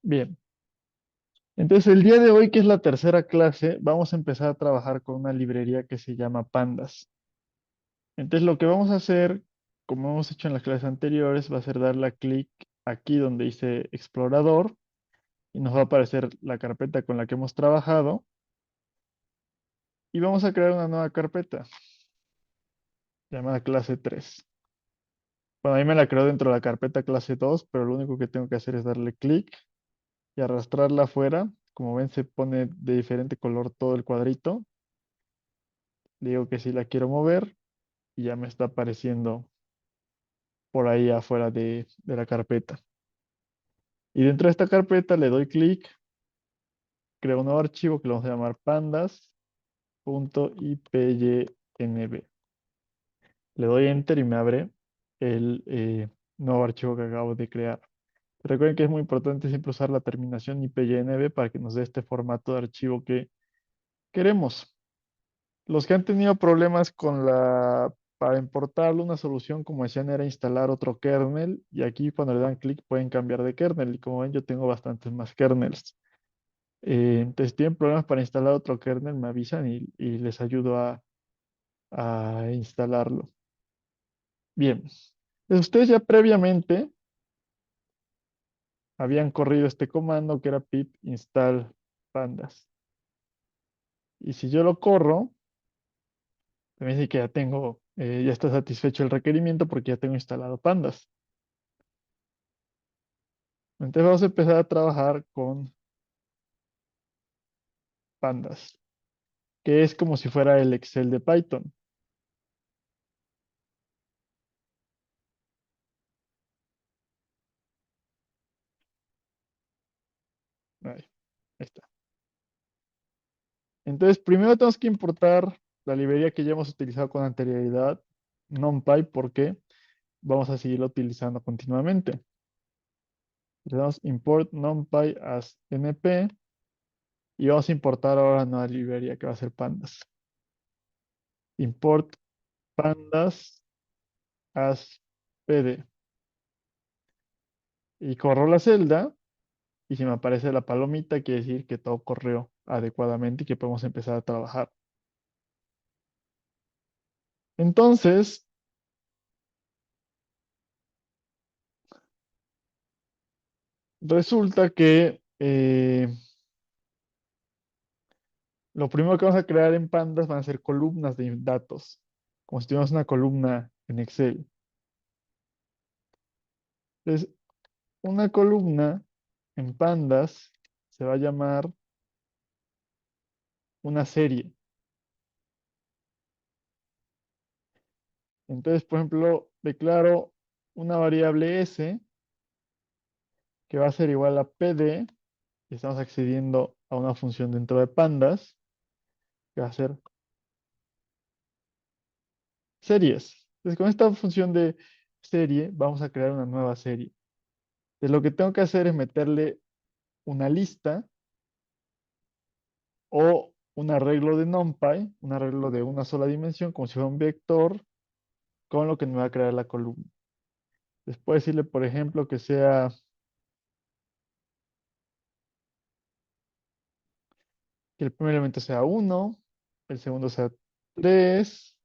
Bien, entonces el día de hoy, que es la tercera clase, vamos a empezar a trabajar con una librería que se llama Pandas. Entonces lo que vamos a hacer, como hemos hecho en las clases anteriores, va a ser darle a clic aquí donde dice explorador y nos va a aparecer la carpeta con la que hemos trabajado y vamos a crear una nueva carpeta llamada clase 3. Bueno, a mí me la creo dentro de la carpeta clase 2, pero lo único que tengo que hacer es darle clic y arrastrarla afuera. Como ven, se pone de diferente color todo el cuadrito. Le digo que sí la quiero mover y ya me está apareciendo por ahí afuera de la carpeta. Y dentro de esta carpeta le doy clic, creo un nuevo archivo que lo vamos a llamar pandas.ipynb. Le doy enter y me abre el nuevo archivo que acabo de crear. Recuerden que es muy importante siempre usar la terminación IPYNB para que nos dé este formato de archivo que queremos. Los que han tenido problemas para importarlo, una solución, como decían, era instalar otro kernel. Y aquí cuando le dan clic pueden cambiar de kernel. Y como ven, yo tengo bastantes más kernels. Entonces, si tienen problemas para instalar otro kernel, me avisan y les ayudo a instalarlo. Bien. Entonces, ustedes ya previamente habían corrido este comando que era pip install pandas. Y si yo lo corro, me dice que ya está satisfecho el requerimiento porque ya tengo instalado pandas. Entonces vamos a empezar a trabajar con pandas, que es como si fuera el Excel de Python. Ahí está. Entonces, primero tenemos que importar la librería que ya hemos utilizado con anterioridad, NumPy, porque vamos a seguirlo utilizando continuamente. Le damos import NumPy as np y vamos a importar ahora la nueva librería que va a ser pandas. Import pandas as pd. Y corro la celda y si me aparece la palomita, quiere decir que todo corrió adecuadamente y que podemos empezar a trabajar. Entonces, resulta que lo primero que vamos a crear en Pandas van a ser columnas de datos, como si tuviéramos una columna en Excel. Entonces, una columna en Pandas se va a llamar una serie. Entonces, por ejemplo, declaro una variable s que va a ser igual a pd, y estamos accediendo a una función dentro de Pandas, que va a ser series. Entonces, con esta función de serie, vamos a crear una nueva serie. Entonces, lo que tengo que hacer es meterle una lista o un arreglo de NumPy, un arreglo de una sola dimensión, como si fuera un vector, con lo que me va a crear la columna. Después decirle, por ejemplo, que el primer elemento sea 1, el segundo sea 3,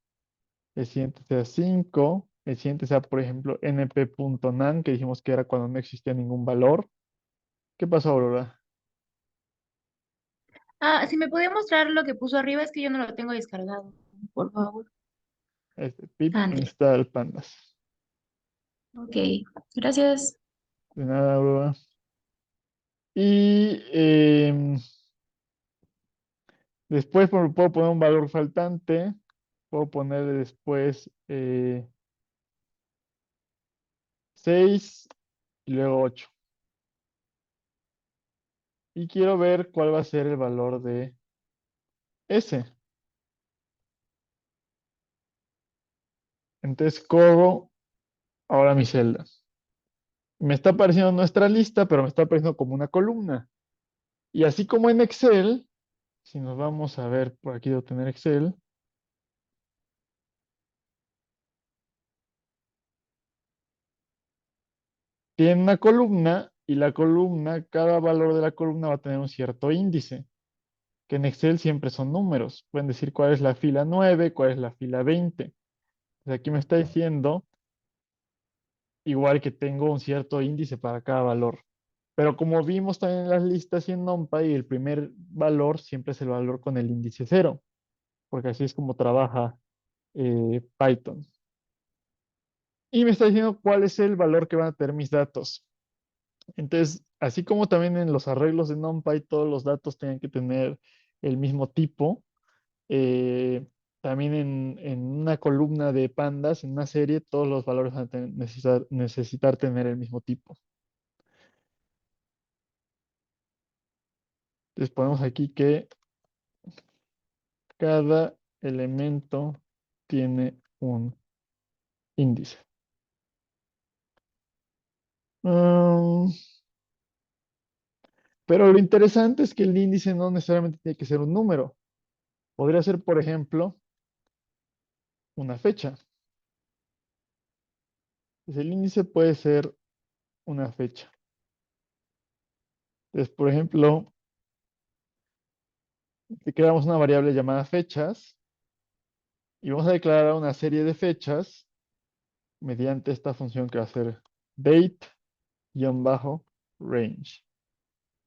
el siguiente sea 5, el siguiente sea, por ejemplo, np.nan, que dijimos que era cuando no existía ningún valor. ¿Qué pasó, Aurora? Ah, si me podía mostrar lo que puso arriba, es que yo no lo tengo descargado, por favor. Pip Ande. install pandas. Ok, gracias. De nada, Aurora. Y después puedo poner un valor faltante. Puedo ponerle después 6 y luego 8. Y quiero ver cuál va a ser el valor de S. Entonces corro ahora mi celda. Me está apareciendo nuestra lista, pero me está apareciendo como una columna. Y así como en Excel, si nos vamos a ver por aquí de obtener Excel, tiene una columna y la columna, cada valor de la columna va a tener un cierto índice, que en Excel siempre son números. Pueden decir cuál es la fila 9, cuál es la fila 20. Entonces aquí me está diciendo igual que tengo un cierto índice para cada valor. Pero como vimos también en las listas y en NumPy, el primer valor siempre es el valor con el índice cero, porque así es como trabaja Python. Y me está diciendo cuál es el valor que van a tener mis datos. Entonces, así como también en los arreglos de NumPy, todos los datos tienen que tener el mismo tipo, también en una columna de pandas, en una serie, todos los valores van a necesitar tener el mismo tipo. Entonces ponemos aquí que cada elemento tiene un índice. Mm, pero lo interesante es que el índice no necesariamente tiene que ser un número. Podría ser, por ejemplo, una fecha. Entonces, el índice puede ser una fecha. Entonces, por ejemplo, si creamos una variable llamada fechas y vamos a declarar una serie de fechas mediante esta función que va a ser date-range.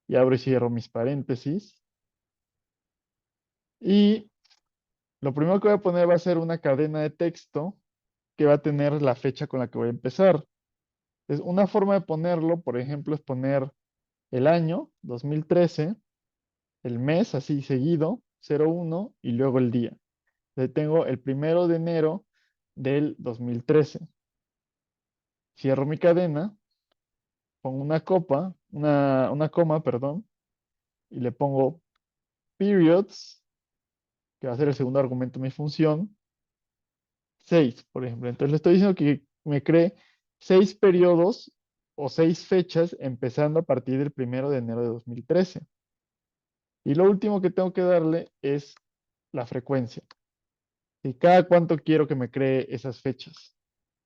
Y abro y cierro mis paréntesis. Y lo primero que voy a poner va a ser una cadena de texto que va a tener la fecha con la que voy a empezar. Entonces, una forma de ponerlo, por ejemplo, es poner el año, 2013, el mes así seguido, 01, y luego el día. Entonces, tengo el 1 de enero del 2013. Cierro mi cadena, pongo una coma, perdón, y le pongo periods, que va a ser el segundo argumento de mi función, 6, por ejemplo. Entonces le estoy diciendo que me cree 6 periodos o 6 fechas empezando a partir del 1 de enero de 2013. Y lo último que tengo que darle es la frecuencia. Y cada cuánto quiero que me cree esas fechas.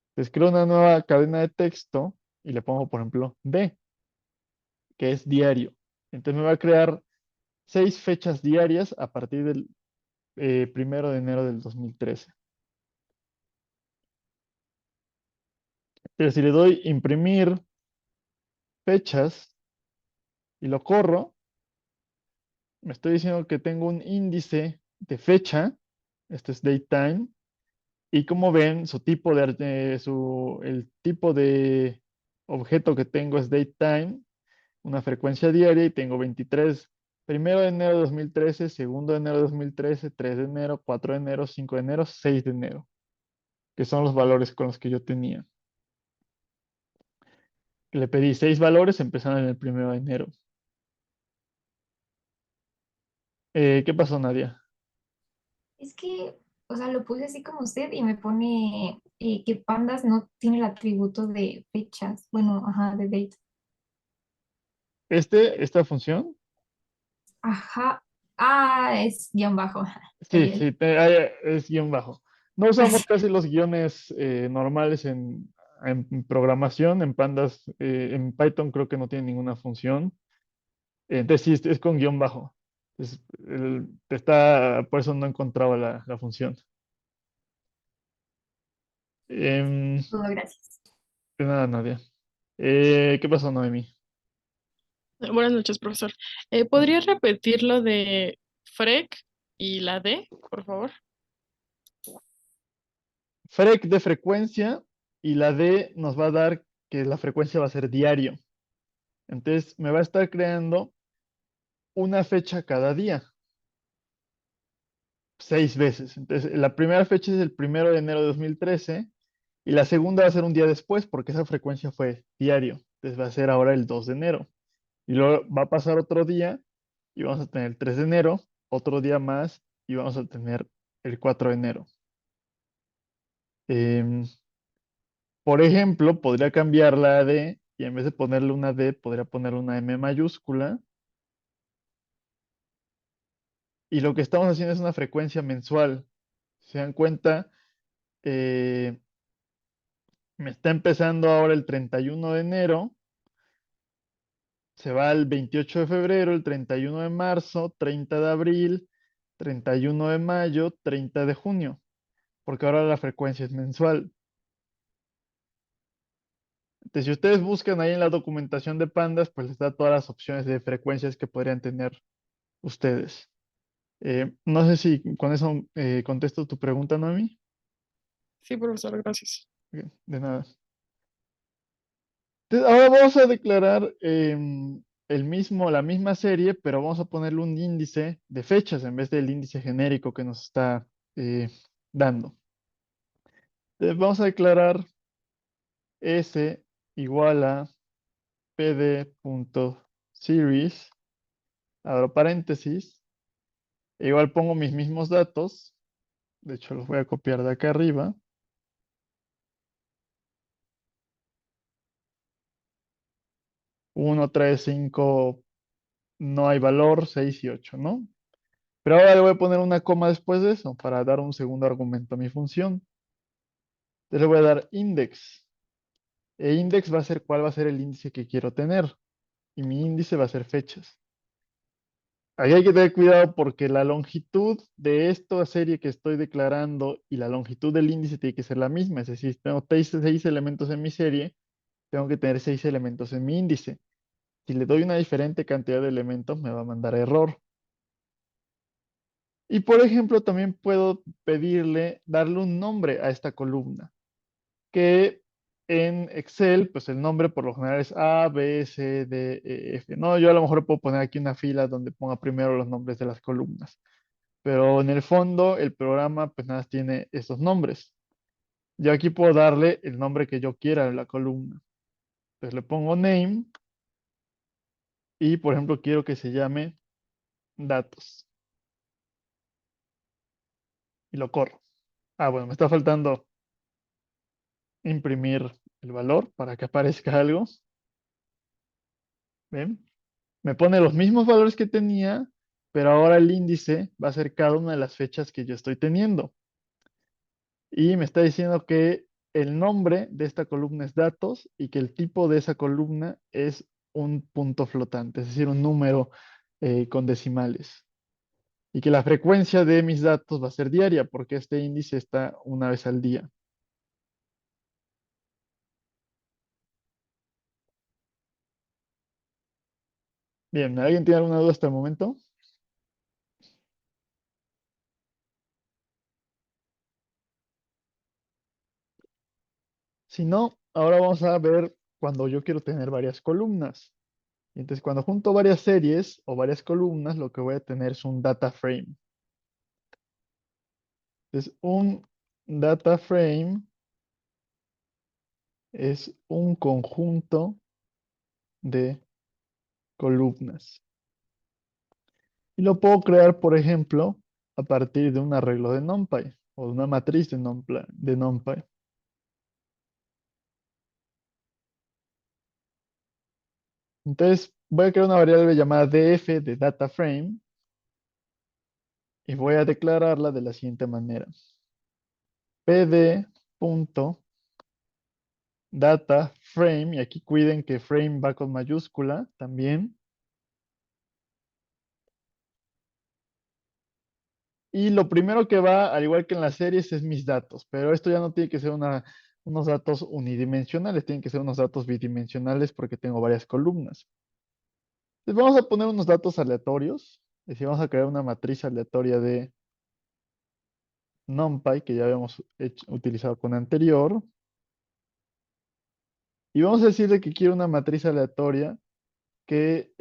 Entonces creo una nueva cadena de texto y le pongo, por ejemplo, D, que es diario. Entonces me va a crear 6 fechas diarias a partir del 1 de enero del 2013. Pero si le doy imprimir fechas y lo corro, me estoy diciendo que tengo un índice de fecha, este es datetime, y como ven, el tipo de objeto que tengo es datetime, una frecuencia diaria, y tengo 23, 1 de enero de 2013, 2 de enero de 2013, 3 de enero, 4 de enero, 5 de enero, 6 de enero, que son los valores con los que yo tenía. Le pedí 6 valores empezando en el 1 de enero. ¿Qué pasó, Nadia? Es que, o sea, lo puse así como usted y me pone que pandas no tiene el atributo de fechas. Bueno, ajá, de date. Esta función. Ajá. Ah, es guión bajo. Está Sí, bien. sí, es guión bajo. No usamos casi los guiones normales en programación, en Pandas, en Python creo que no tiene ninguna función. Entonces sí, es con guión bajo. Por eso no encontraba la función. Em, Todo, gracias. de nada, Nadia. ¿Qué pasó, Noemi? Buenas noches, profesor. ¿Podría repetir lo de FREC y la D, por favor? Frec de frecuencia y la D nos va a dar que la frecuencia va a ser diario. Entonces me va a estar creando una fecha cada día. 6 veces. Entonces, la primera fecha es el 1 de enero de 2013 y la segunda va a ser un día después porque esa frecuencia fue diario. Entonces va a ser ahora el 2 de enero. Y luego va a pasar otro día y vamos a tener el 3 de enero, otro día más y vamos a tener el 4 de enero. Em, por ejemplo, podría cambiar la D y en vez de ponerle una D, podría ponerle una M mayúscula. Y lo que estamos haciendo es una frecuencia mensual. Si se dan cuenta, eh, me está empezando ahora el 31 de enero se va el 28 de febrero, el 31 de marzo, 30 de abril, 31 de mayo, 30 de junio, porque ahora la frecuencia es mensual. Entonces, si ustedes buscan ahí en la documentación de Pandas, pues les da todas las opciones de frecuencias que podrían tener ustedes. No sé si con eso contesto tu pregunta, Noemi. Sí, profesor, gracias. Ok, de nada. Entonces, ahora vamos a declarar la misma serie, pero vamos a ponerle un índice de fechas en vez del índice genérico que nos está eh, dando. Entonces, vamos a declarar S igual a pd.series, abro paréntesis, e igual pongo mis mismos datos, de hecho los voy a copiar de acá arriba, 1, 3, 5, no hay valor, 6 y 8, ¿no? Pero ahora le voy a poner una coma después de eso para dar un segundo argumento a mi función. Entonces le voy a dar index. E index va a ser cuál va a ser el índice que quiero tener. Y mi índice va a ser fechas. Ahí hay que tener cuidado porque la longitud de esta serie que estoy declarando y la longitud del índice tiene que ser la misma. Es decir, si tengo seis elementos en mi serie, tengo que tener 6 elementos en mi índice. Si le doy una diferente cantidad de elementos, me va a mandar error. Y por ejemplo, también puedo pedirle, darle un nombre a esta columna, que en Excel, pues el nombre por lo general es A, B, C, D, E, F. No, yo a lo mejor puedo poner aquí una fila donde ponga primero los nombres de las columnas. Pero en el fondo, el programa pues nada más tiene esos nombres. Yo aquí puedo darle el nombre que yo quiera a la columna. Entonces le pongo name y, por ejemplo, quiero que se llame datos y lo corro. Ah, bueno, me está faltando imprimir el valor para que aparezca algo. ¿Ven? Me pone los mismos valores que tenía, pero ahora el índice va a ser cada una de las fechas que yo estoy teniendo. Y me está diciendo que el nombre de esta columna es datos y que el tipo de esa columna es un punto flotante, es decir, un número con decimales. Y que la frecuencia de mis datos va a ser diaria porque este índice está una vez al día. Bien, ¿alguien tiene alguna duda hasta el momento? Si no, ahora vamos a ver cuando yo quiero tener varias columnas. Y entonces, cuando junto varias series o varias columnas, lo que voy a tener es un data frame. Entonces, un data frame es un conjunto de columnas. Y lo puedo crear, por ejemplo, a partir de un arreglo de NumPy o de una matriz de NumPy. Entonces, voy a crear una variable llamada df de data frame y voy a declararla de la siguiente manera. pd.data frame, y aquí cuiden que frame va con mayúscula también. Y lo primero que va, al igual que en las series, es mis datos, pero esto ya no tiene que ser unos datos unidimensionales, tienen que ser unos datos bidimensionales porque tengo varias columnas. Entonces vamos a poner unos datos aleatorios, es decir, vamos a crear una matriz aleatoria de NumPy que ya habíamos utilizado con anterior. Y vamos a decirle que quiero una matriz aleatoria que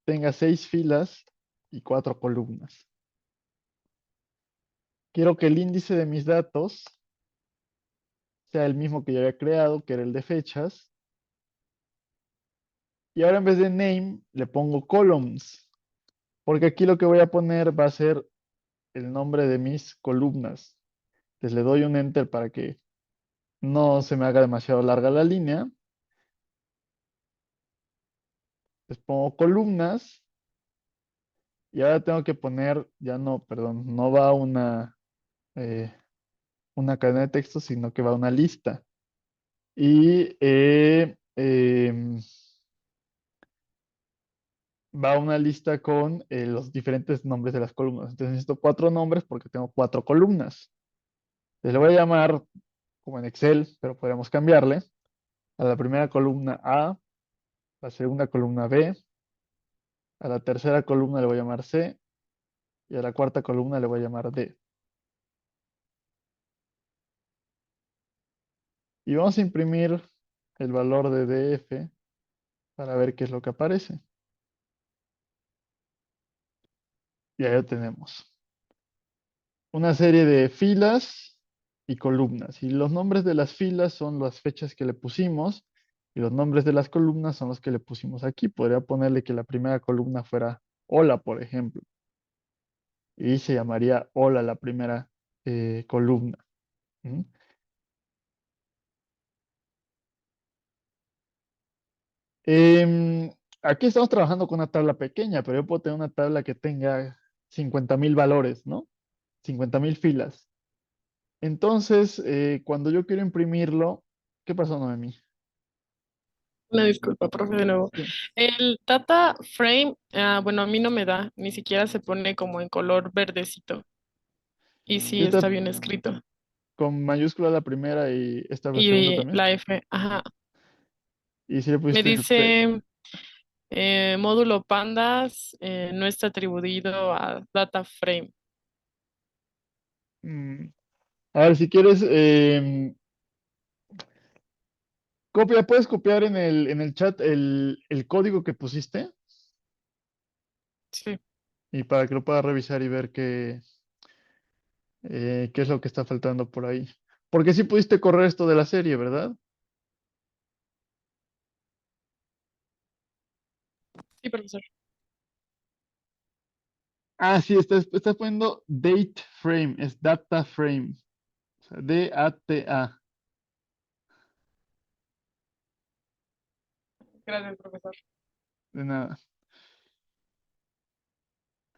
tenga 6 filas y 4 columnas. Quiero que el índice de mis datos sea el mismo que ya había creado, que era el de fechas. Y ahora en vez de name le pongo columns, porque aquí lo que voy a poner va a ser el nombre de mis columnas. Entonces le doy un enter para que no se me haga demasiado larga la línea. Les pongo columnas y ahora tengo que poner, ya no, perdón, no va eh, una cadena de texto, sino que va una lista. Y va una lista con los diferentes nombres de las columnas. Entonces necesito 4 nombres porque tengo 4 columnas. Entonces le voy a llamar como en Excel, pero podemos cambiarle. A la primera columna A, a la segunda columna B, a la tercera columna le voy a llamar C y a la cuarta columna le voy a llamar D. Y vamos a imprimir el valor de DF para ver qué es lo que aparece. Y ahí lo tenemos. Una serie de filas y columnas. Y los nombres de las filas son las fechas que le pusimos y los nombres de las columnas son los que le pusimos aquí. Podría ponerle que la primera columna fuera hola, por ejemplo. Y se llamaría hola la primera columna. ¿Mm? Em, Aquí estamos trabajando con una tabla pequeña, pero yo puedo tener una tabla que tenga 50,000 valores, ¿no? 50,000 filas. Entonces, cuando yo quiero imprimirlo, ¿qué pasó, Noemí? Una disculpa, profe, de nuevo. Sí. El data frame, bueno, a mí no me da, ni siquiera se pone como en color verdecito. Y Sí sí, está está bien escrito. con mayúscula la primera y esta la segunda Y también. la F, ajá. Y si le Me pusiste dice módulo pandas no está atribuido a data frame. mm, a ver, si quieres, puedes copiar en el chat el código que pusiste Sí, y para que lo puedas revisar y ver qué es lo que está faltando por ahí. Porque sí pudiste correr esto de la serie, ¿verdad? sí, profesor. Ah, sí, estás poniendo date frame, es data frame, o sea, DATA, Gracias, profesor. de nada.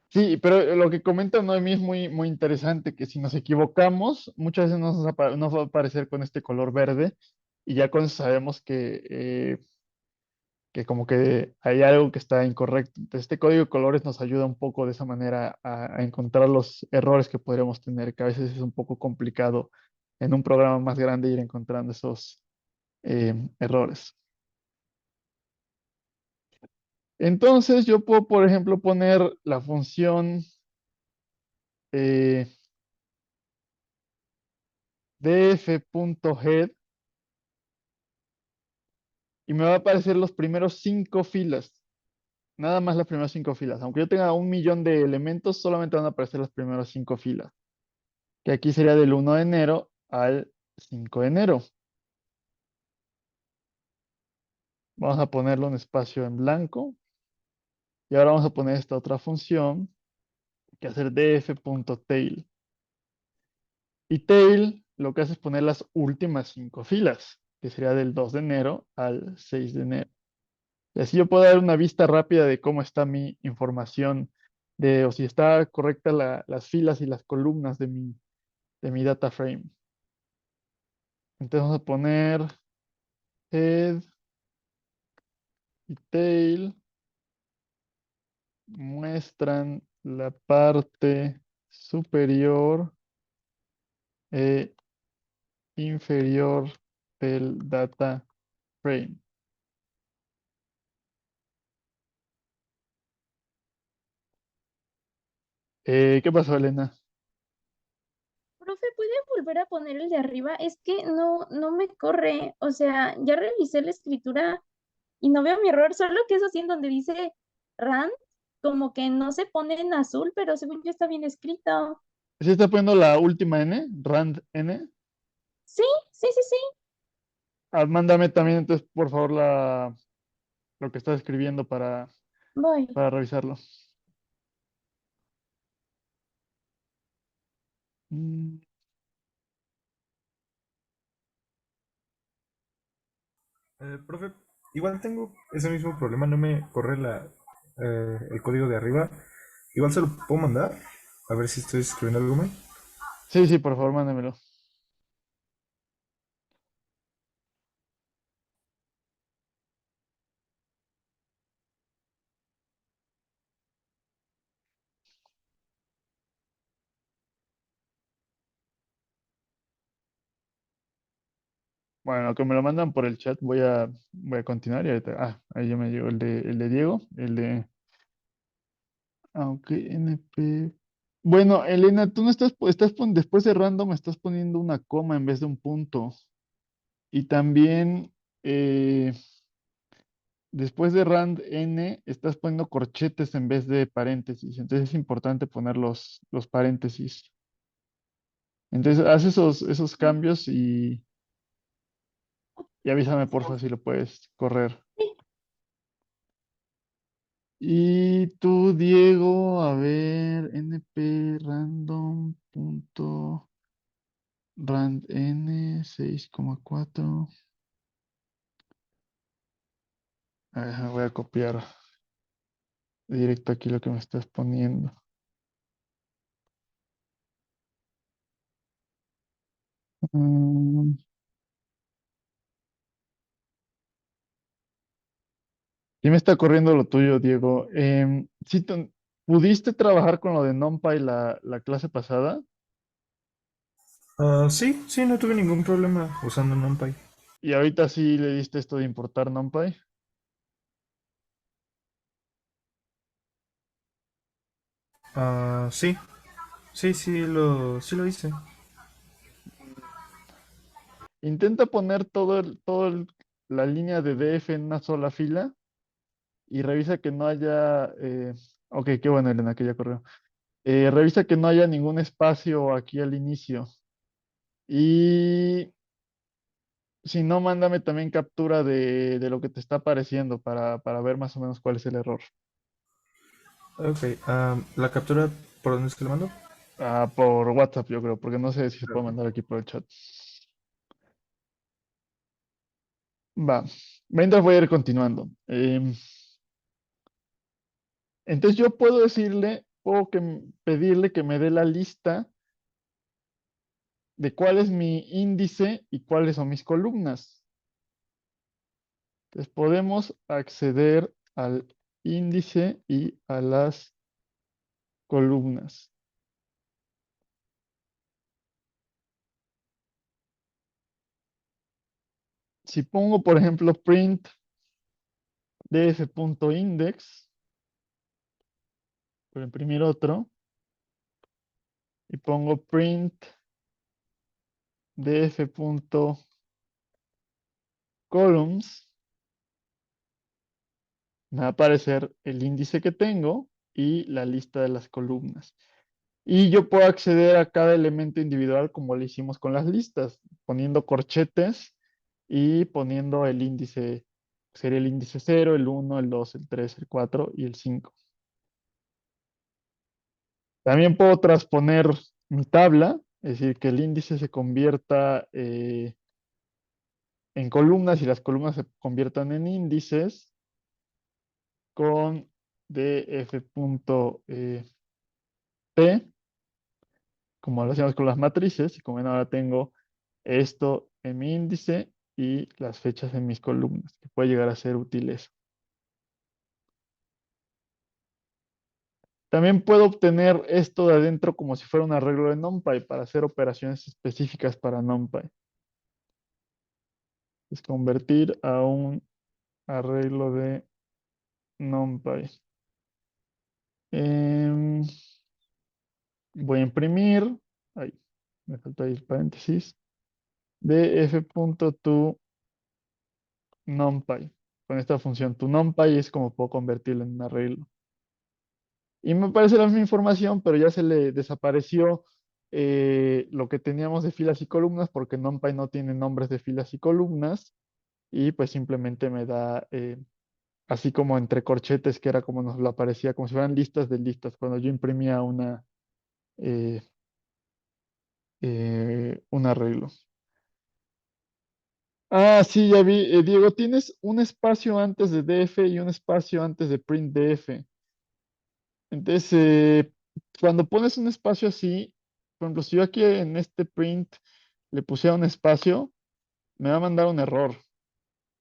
Sí, pero lo que comenta Noemí es muy, muy interesante, que si nos equivocamos, muchas veces nos va a aparecer con este color verde y ya con eso sabemos que como que hay algo que está incorrecto. Entonces, este código de colores nos ayuda un poco de esa manera a encontrar los errores que podríamos tener, que a veces es un poco complicado en un programa más grande ir encontrando esos errores. Entonces, yo puedo, por ejemplo, poner la función eh, df.head y me va a aparecer los primeros 5 filas. Nada más las primeras 5 filas. Aunque yo tenga 1 millón de elementos, solamente van a aparecer las primeras 5 filas. Que aquí sería del 1 de enero al 5 de enero. Vamos a ponerle un espacio en blanco. Y ahora vamos a poner esta otra función, que es hacer df.tail. Y tail lo que hace es poner las últimas 5 filas, que sería del 2 de enero al 6 de enero. Y así yo puedo dar una vista rápida de cómo está mi información, o si está correcta las filas y las columnas de mi data frame. Entonces vamos a poner head y tail muestran la parte superior e inferior del data frame. ¿Qué pasó, Elena? Profe, ¿puede volver a poner el de arriba? Es que no me corre. O sea, ya revisé la escritura y no veo mi error, solo que es así en donde dice RAND, como que no se pone en azul, pero según yo está bien escrito. ¿Sí está poniendo la última N? Rand N. Sí, sí, sí, sí. Mándame también entonces, por favor, lo que estás escribiendo Voy. para revisarlo. Mm, Profe, igual tengo ese mismo problema, no me corre el código de arriba. Igual se lo puedo mandar, a ver si estoy escribiendo algo mal. Sí, sí, por favor, mándamelo. Bueno, que me lo mandan por el chat, voy a continuar y ahorita, ahí ya me llegó el de Diego, aunque NP. Bueno, Elena, tú no después de random estás poniendo una coma en vez de un punto. Y también eh, después de rand n estás poniendo corchetes en vez de paréntesis. Entonces es importante poner los paréntesis. Entonces haz esos cambios y avísame porfa si lo puedes correr. Y tú, Diego, a ver, np random punto rand n 6,4. Voy a copiar directo aquí lo que me estás poniendo. Mm, Sí me está corriendo lo tuyo, Diego. ¿Sí pudiste trabajar con lo de NumPy la clase pasada? Sí, sí, no tuve ningún problema usando NumPy. Y ahorita sí le diste esto de importar NumPy. Sí, sí lo hice. Intenta poner la línea de DF en una sola fila y revisa que no haya. Ok, qué bueno, Elena, que ya corrió. Revisa que no haya ningún espacio aquí al inicio. Y si no, mándame también captura de lo que te está apareciendo para ver más o menos cuál es el error. Ok, la captura, ¿por dónde es que la mando? Por WhatsApp, yo creo, porque no sé si se puede Ok. mandar aquí por el chat. Va. Mientras voy a ir continuando. Entonces yo puedo decirle, pedirle que me dé la lista de cuál es mi índice y cuáles son mis columnas. Entonces podemos acceder al índice y a las columnas. Si pongo, por ejemplo, print df.index, por imprimir otro, y pongo print df.columns, me va a aparecer el índice que tengo y la lista de las columnas. Y yo puedo acceder a cada elemento individual como lo hicimos con las listas, poniendo corchetes y poniendo el índice, sería el índice 0, el 1, el 2, el 3, el 4 y el 5. También puedo transponer mi tabla, es decir, que el índice se convierta en columnas y las columnas se conviertan en índices con df.p, como lo hacíamos con las matrices, y como ven ahora tengo esto en mi índice y las fechas en mis columnas, que puede llegar a ser útil eso. También puedo obtener esto de adentro como si fuera un arreglo de NumPy para hacer operaciones específicas para NumPy. Es convertir a un arreglo de NumPy. Em, Voy a imprimir. Ay, me falta ahí el paréntesis. df.toNumPy. Con esta función, tu NumPy es como puedo convertirlo en un arreglo. Y me parece la misma información, pero ya se le desapareció lo que teníamos de filas y columnas, porque NumPy no tiene nombres de filas y columnas, y pues simplemente me da así como entre corchetes, que era como nos lo aparecía, como si fueran listas de listas, cuando yo imprimía eh, un arreglo. Sí, ya vi. Diego, tienes un espacio antes de DF y un espacio antes de print DF. Entonces, cuando pones un espacio así, por ejemplo, si yo aquí en este print le pusiera un espacio, me va a mandar un error.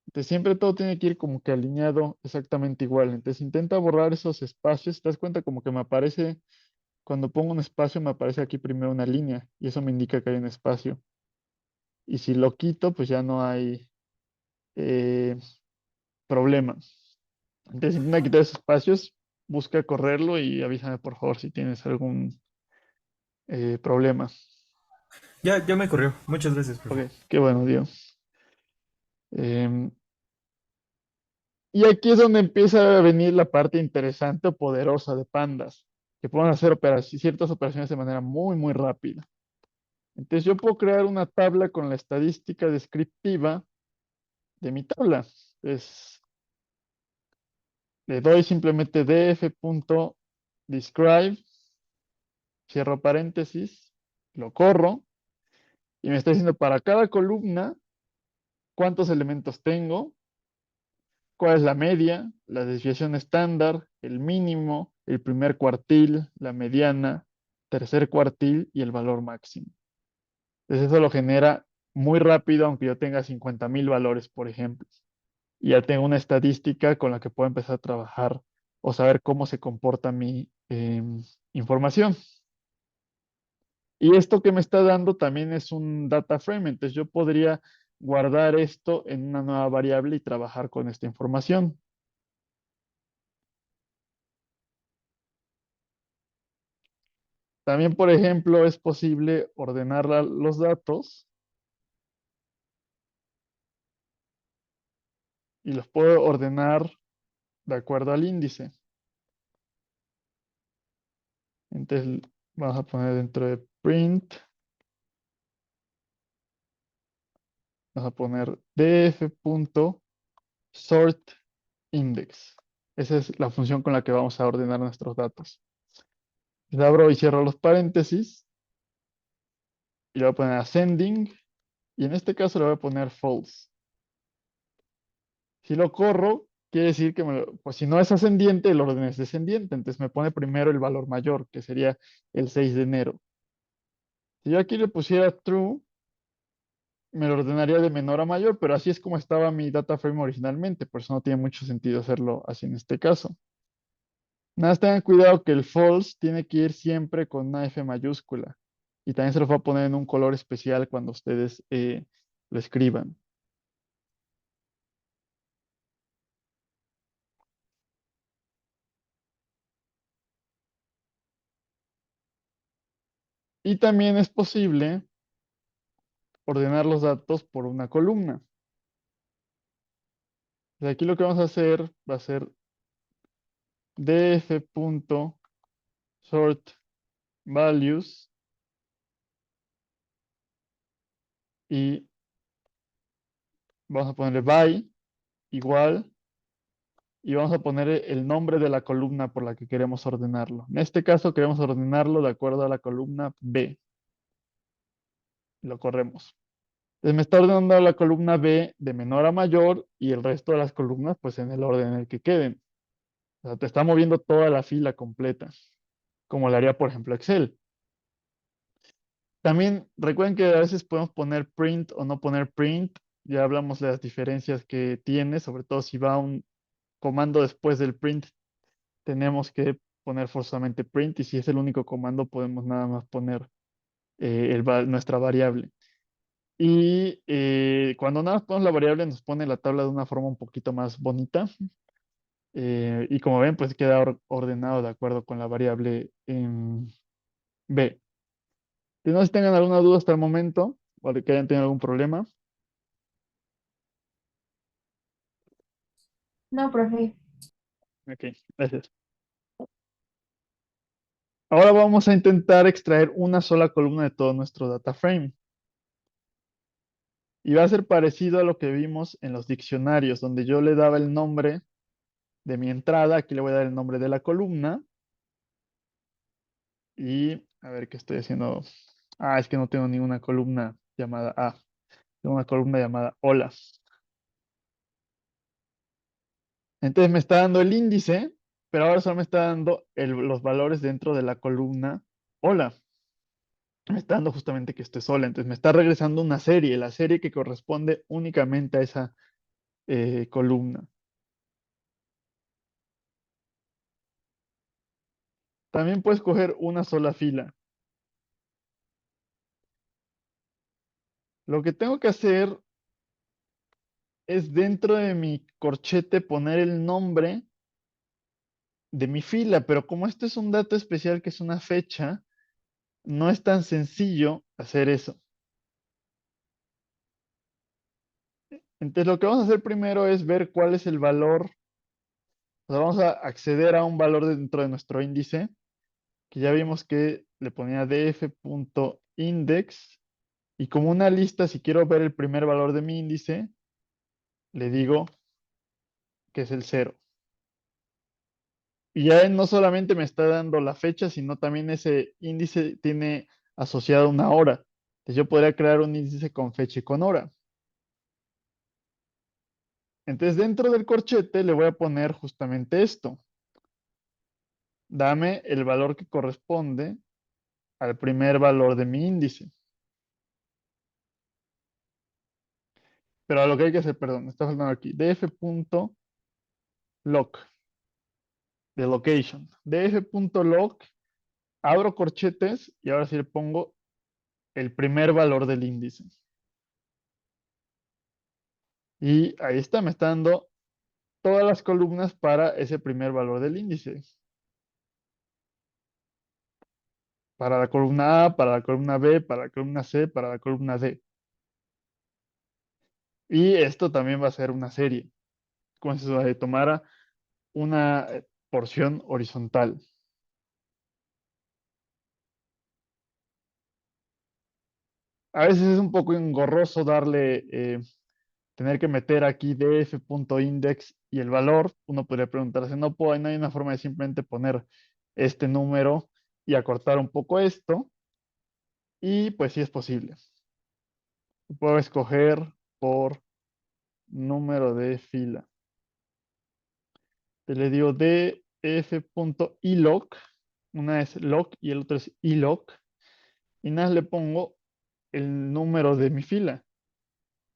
Entonces, siempre todo tiene que ir como que alineado exactamente igual. Entonces, intenta borrar esos espacios. Te das cuenta como que me aparece, cuando pongo un espacio, me aparece aquí primero una línea y eso me indica que hay un espacio. y si lo quito, pues ya no hay problema. Entonces, si intenta quitar esos espacios, busca correrlo y avísame por favor si tienes algún problema. Ya me corrió. Muchas gracias, profe. Ok, qué bueno, Dios. Em, y aquí es donde empieza a venir la parte interesante o poderosa de Pandas, que pueden hacer ciertas operaciones de manera muy, muy rápida. Entonces yo puedo crear una tabla con la estadística descriptiva de mi tabla. Entonces le doy simplemente df.describe, cierro paréntesis, lo corro y me está diciendo para cada columna cuántos elementos tengo, cuál es la media, la desviación estándar, el mínimo, el primer cuartil, la mediana, tercer cuartil y el valor máximo. Entonces eso lo genera muy rápido, aunque yo tenga 50,000 valores, por ejemplo. Y ya tengo una estadística con la que puedo empezar a trabajar o saber cómo se comporta mi información. Y esto que me está dando también es un data frame, entonces yo podría guardar esto en una nueva variable y trabajar con esta información. También, por ejemplo, es posible ordenar los datos y los puedo ordenar de acuerdo al índice. Entonces vamos a poner dentro de print, vamos a poner df.sortIndex. Esa es la función con la que vamos a ordenar nuestros datos. Le abro y cierro los paréntesis y le voy a poner ascending y en este caso le voy a poner false. Si lo corro, quiere decir que pues si no es ascendiente, el orden es descendiente. Entonces me pone primero el valor mayor, que sería el 6 de enero. Si yo aquí le pusiera true, me lo ordenaría de menor a mayor, pero así es como estaba mi data frame originalmente, por eso no tiene mucho sentido hacerlo así en este caso. Nada más tengan cuidado que el false tiene que ir siempre con una F mayúscula. Y también se lo va a poner en un color especial cuando ustedes lo escriban. Y también es posible ordenar los datos por una columna. De aquí lo que vamos a hacer va a ser df.sortValues y vamos a ponerle by igual y vamos a poner el nombre de la columna por la que queremos ordenarlo. En este caso queremos ordenarlo de acuerdo a la columna B. Lo corremos. Entonces me está ordenando la columna B de menor a mayor y el resto de las columnas pues en el orden en el que queden. O sea, te está moviendo toda la fila completa, como lo haría por ejemplo Excel. También recuerden que a veces podemos poner print o no poner print. Ya hablamos de las diferencias que tiene, sobre todo si va un comando después del print, tenemos que poner forzosamente print y si es el único comando podemos nada más poner nuestra variable. Y cuando nada más ponemos la variable nos pone la tabla de una forma un poquito más bonita. Y como ven, pues queda ordenado de acuerdo con la variable en B. Si no, si tengan alguna duda hasta el momento o de que hayan tenido algún problema. No, profe. Ok, gracias. Ahora vamos a intentar extraer una sola columna de todo nuestro data frame. Y va a ser parecido a lo que vimos en los diccionarios, donde yo le daba el nombre de mi entrada. Aquí le voy a dar el nombre de la columna. Y a ver qué estoy haciendo. Ah, es que no tengo ninguna columna llamada A. Tengo una columna llamada hola. Entonces me está dando el índice, pero ahora solo me está dando los valores dentro de la columna hola. Me está dando justamente que esté sola. Entonces me está regresando una serie, la serie que corresponde únicamente a esa columna. También puedes coger una sola fila. Lo que tengo que hacer es dentro de mi corchete poner el nombre de mi fila, pero como esto es un dato especial que es una fecha, no es tan sencillo hacer eso. Entonces lo que vamos a hacer primero es ver cuál es el valor. O sea, vamos a acceder a un valor dentro de nuestro índice, que ya vimos que le ponía df.index, y como una lista, si quiero ver el primer valor de mi índice, le digo que es el 0. Y ya no solamente me está dando la fecha, sino también ese índice tiene asociado una hora. Entonces yo podría crear un índice con fecha y con hora. Entonces dentro del corchete le voy a poner justamente esto. Dame el valor que corresponde al primer valor de mi índice. Pero a lo que hay que hacer, perdón, me está faltando aquí. df.lock, de location. df.lock, abro corchetes y ahora sí le pongo el primer valor del índice. Y ahí está, me está dando todas las columnas para ese primer valor del índice. Para la columna A, para la columna B, para la columna C, para la columna D. Y esto también va a ser una serie, como si se tomara una porción horizontal. A veces es un poco engorroso tener que meter aquí df.index y el valor. Uno podría preguntarse, no hay una forma de simplemente poner este número y acortar un poco esto. Y pues sí es posible. Puedo escoger por número de fila. Le digo df.ilock. Una es lock y el otro es ilock. Y nada, le pongo el número de mi fila,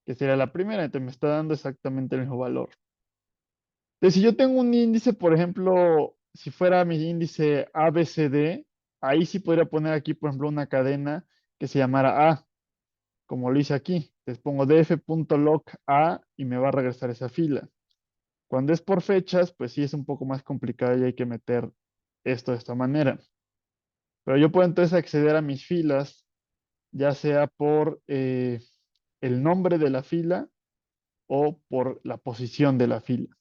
que sería la primera. Entonces me está dando exactamente el mismo valor. Entonces, si yo tengo un índice, por ejemplo, si fuera mi índice ABCD, ahí sí podría poner aquí, por ejemplo, una cadena que se llamara A, como lo hice aquí. Les pongo df.lock A y me va a regresar esa fila. Cuando es por fechas, pues sí es un poco más complicado y hay que meter esto de esta manera. Pero yo puedo entonces acceder a mis filas, ya sea por el nombre de la fila o por la posición de la fila.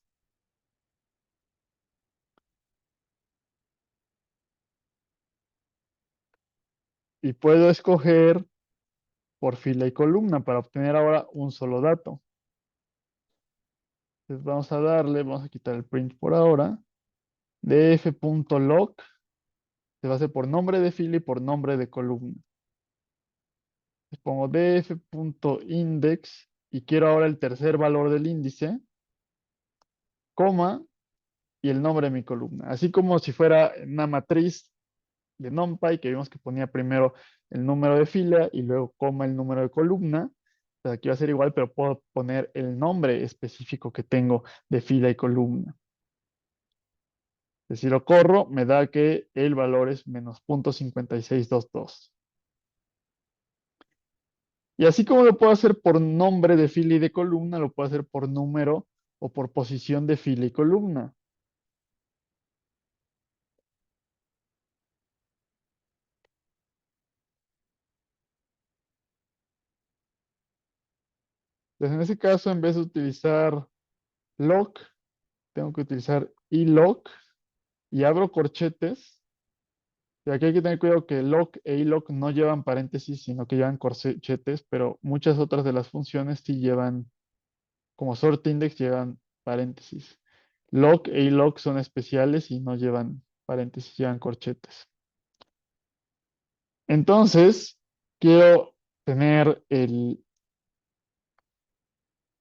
Y puedo escoger por fila y columna para obtener ahora un solo dato. Entonces vamos a quitar el print por ahora. df.log se va a hacer por nombre de fila y por nombre de columna. Les pongo df.index y quiero ahora el tercer valor del índice, coma y el nombre de mi columna. Así como si fuera una matriz de NumPy que vimos que ponía primero el número de fila y luego coma el número de columna. Pues aquí va a ser igual, pero puedo poner el nombre específico que tengo de fila y columna. Si lo corro, me da que el valor es menos 0.5622. Y así como lo puedo hacer por nombre de fila y de columna, lo puedo hacer por número o por posición de fila y columna. Entonces, en ese caso, en vez de utilizar lock, tengo que utilizar ilock y abro corchetes. Y aquí hay que tener cuidado que lock e ilock no llevan paréntesis, sino que llevan corchetes, pero muchas otras de las funciones sí llevan, como sort index, llevan paréntesis. Lock e ilock son especiales y no llevan paréntesis, llevan corchetes. Entonces, quiero tener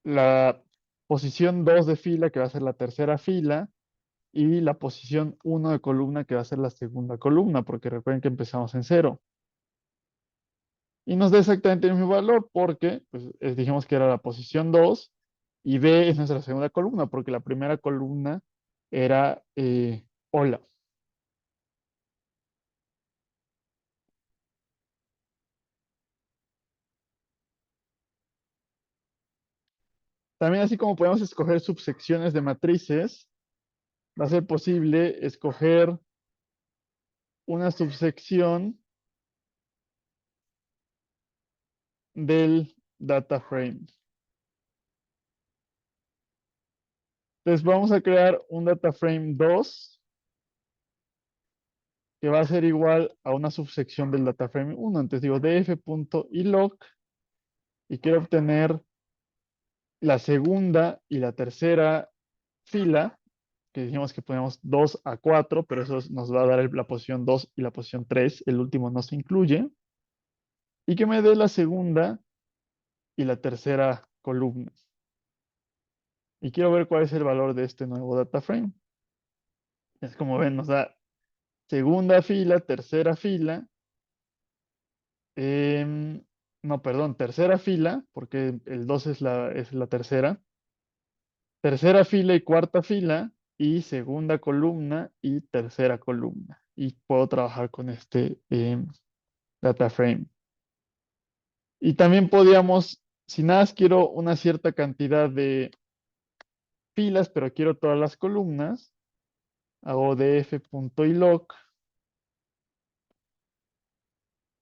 la posición 2 de fila, que va a ser la tercera fila, y la posición 1 de columna, que va a ser la segunda columna, porque recuerden que empezamos en 0. Y nos da exactamente el mismo valor porque pues, dijimos que era la posición 2 y B es nuestra segunda columna, porque la primera columna era hola. También así como podemos escoger subsecciones de matrices, va a ser posible escoger una subsección del data frame. Entonces vamos a crear un data frame 2 que va a ser igual a una subsección del data frame 1. Entonces digo df.ilog y quiero obtener la segunda y la tercera fila, que dijimos que ponemos 2 a 4, pero eso nos va a dar la posición 2 y la posición 3. El último no se incluye. Y que me dé la segunda y la tercera columna. Y quiero ver cuál es el valor de este nuevo data frame. Es como ven, nos da segunda fila, tercera fila. No, perdón, tercera fila, porque el 2 es la tercera. Tercera fila y cuarta fila, y segunda columna y tercera columna. Y puedo trabajar con este data frame. Y también podíamos, si nada más quiero una cierta cantidad de filas, pero quiero todas las columnas, hago df.ilog,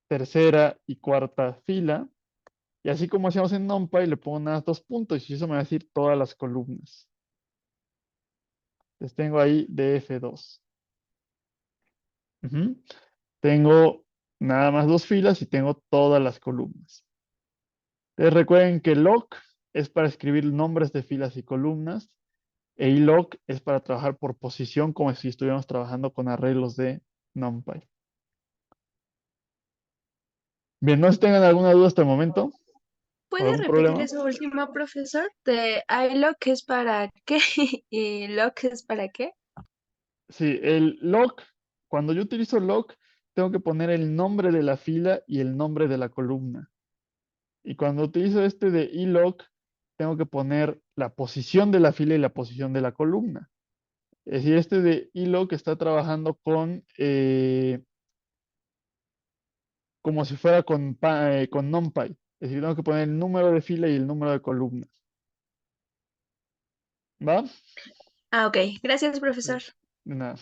tercera y cuarta fila, y así como hacíamos en NumPy, le pongo unas 2 puntos, y eso me va a decir todas las columnas. Entonces tengo ahí df2. Ujú. Tengo nada más 2 filas y tengo todas las columnas. Entonces recuerden que log es para escribir nombres de filas y columnas, e ilog es para trabajar por posición, como si estuviéramos trabajando con arreglos de NumPy. Bien, no sé si tengan alguna duda hasta el momento, o ¿Puede algún repetir problema. eso último, profesor? De iLock es para qué y lock es para qué. Sí, el log, cuando yo utilizo log, tengo que poner el nombre de la fila y el nombre de la columna. Y cuando utilizo este de ilog, tengo que poner la posición de la fila y la posición de la columna. Es decir, este de ilog está trabajando con, como si fuera con NumPy. Es decir, tengo que poner el número de fila y el número de columna. ¿Va? Ah, ok. Gracias, profesor. De nada.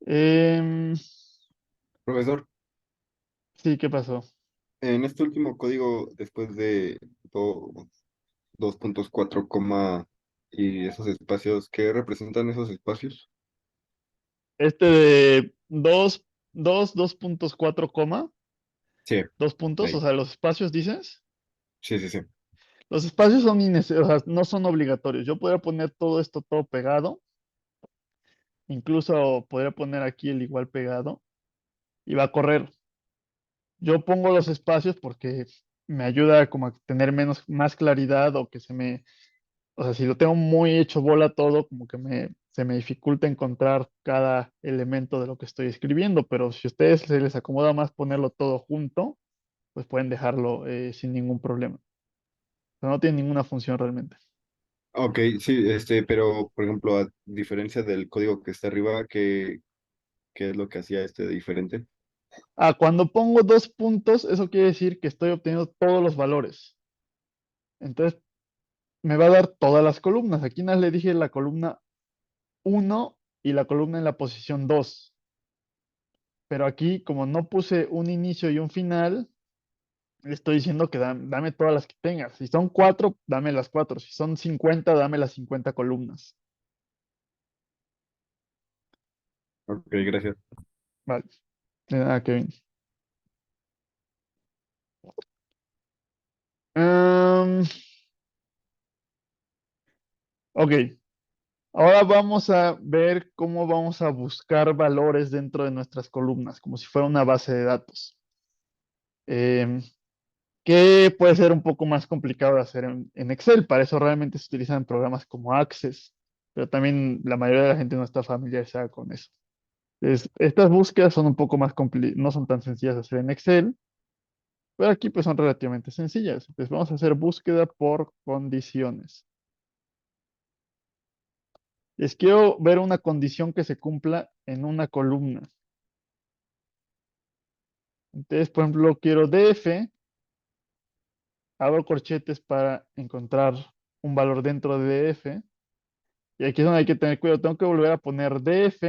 Em, Profesor, sí, ¿qué pasó? en este último código, después de 2.4 coma y esos espacios, ¿qué representan esos espacios? Este de 2.4 coma, Sí, 2 puntos, o ahí. sea, los espacios, dices. Sí, sí, sí. Los espacios son o sea, no son obligatorios. Yo podría poner todo esto todo pegado. Incluso podría poner aquí el igual pegado y va a correr. Yo pongo los espacios porque me ayuda como a tener más claridad o que o sea, si lo tengo muy hecho bola todo, como que se me dificulta encontrar cada elemento de lo que estoy escribiendo, pero si a ustedes se les acomoda más ponerlo todo junto, pues pueden dejarlo sin ningún problema. O sea, no tiene ninguna función realmente. Ok, sí, pero por ejemplo, a diferencia del código que está arriba, ¿qué es lo que hacía este de diferente? Ah, cuando pongo 2 puntos, eso quiere decir que estoy obteniendo todos los valores. Entonces, me va a dar todas las columnas. Aquí nada más le dije la columna 1 y la columna en la posición 2. Pero aquí, como no puse un inicio y un final, le estoy diciendo que dame todas las que tengas. Si son 4, dame las 4. Si son 50, dame las 50 columnas. Ok, gracias. Vale. De nada, Kevin. Am, ok. Ahora vamos a ver cómo vamos a buscar valores dentro de nuestras columnas, como si fuera una base de datos. Em, que puede ser un poco más complicado de hacer en Excel. Para eso realmente se utilizan programas como Access, pero también la mayoría de la gente no está familiarizada con eso. Entonces, estas búsquedas son un poco más no son tan sencillas de hacer en Excel, pero aquí pues son relativamente sencillas. Entonces vamos a hacer búsqueda por condiciones. Les quiero ver una condición que se cumpla en una columna. Entonces, por ejemplo, quiero DF, abro corchetes para encontrar un valor dentro de DF. Y aquí es donde hay que tener cuidado. Tengo que volver a poner DF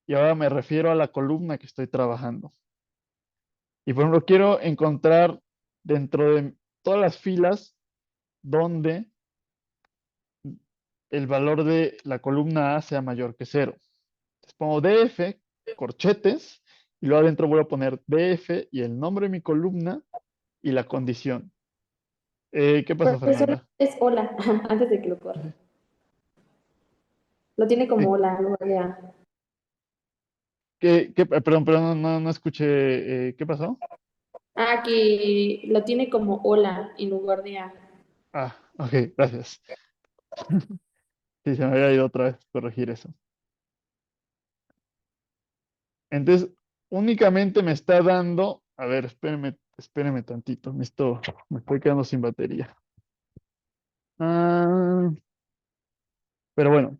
y ahora me refiero a la columna que estoy trabajando. Y por ejemplo, quiero encontrar dentro de todas las filas donde el valor de la columna A sea mayor que cero. Entonces pongo DF, corchetes, y luego adentro voy a poner DF y el nombre de mi columna y la condición. ¿Qué pasó, Profesor, Fernanda? es hola, antes de que lo corra. Lo tiene como hola, en lugar de A. Perdón, no escuché. ¿Qué pasó? Ah, que lo tiene como hola en lugar de A. Ah, ok, gracias. Sí, se me había ido otra vez corregir eso. Entonces, únicamente me está dando. A ver, espérenme tantito. Me estoy quedando sin batería. Ah, pero bueno,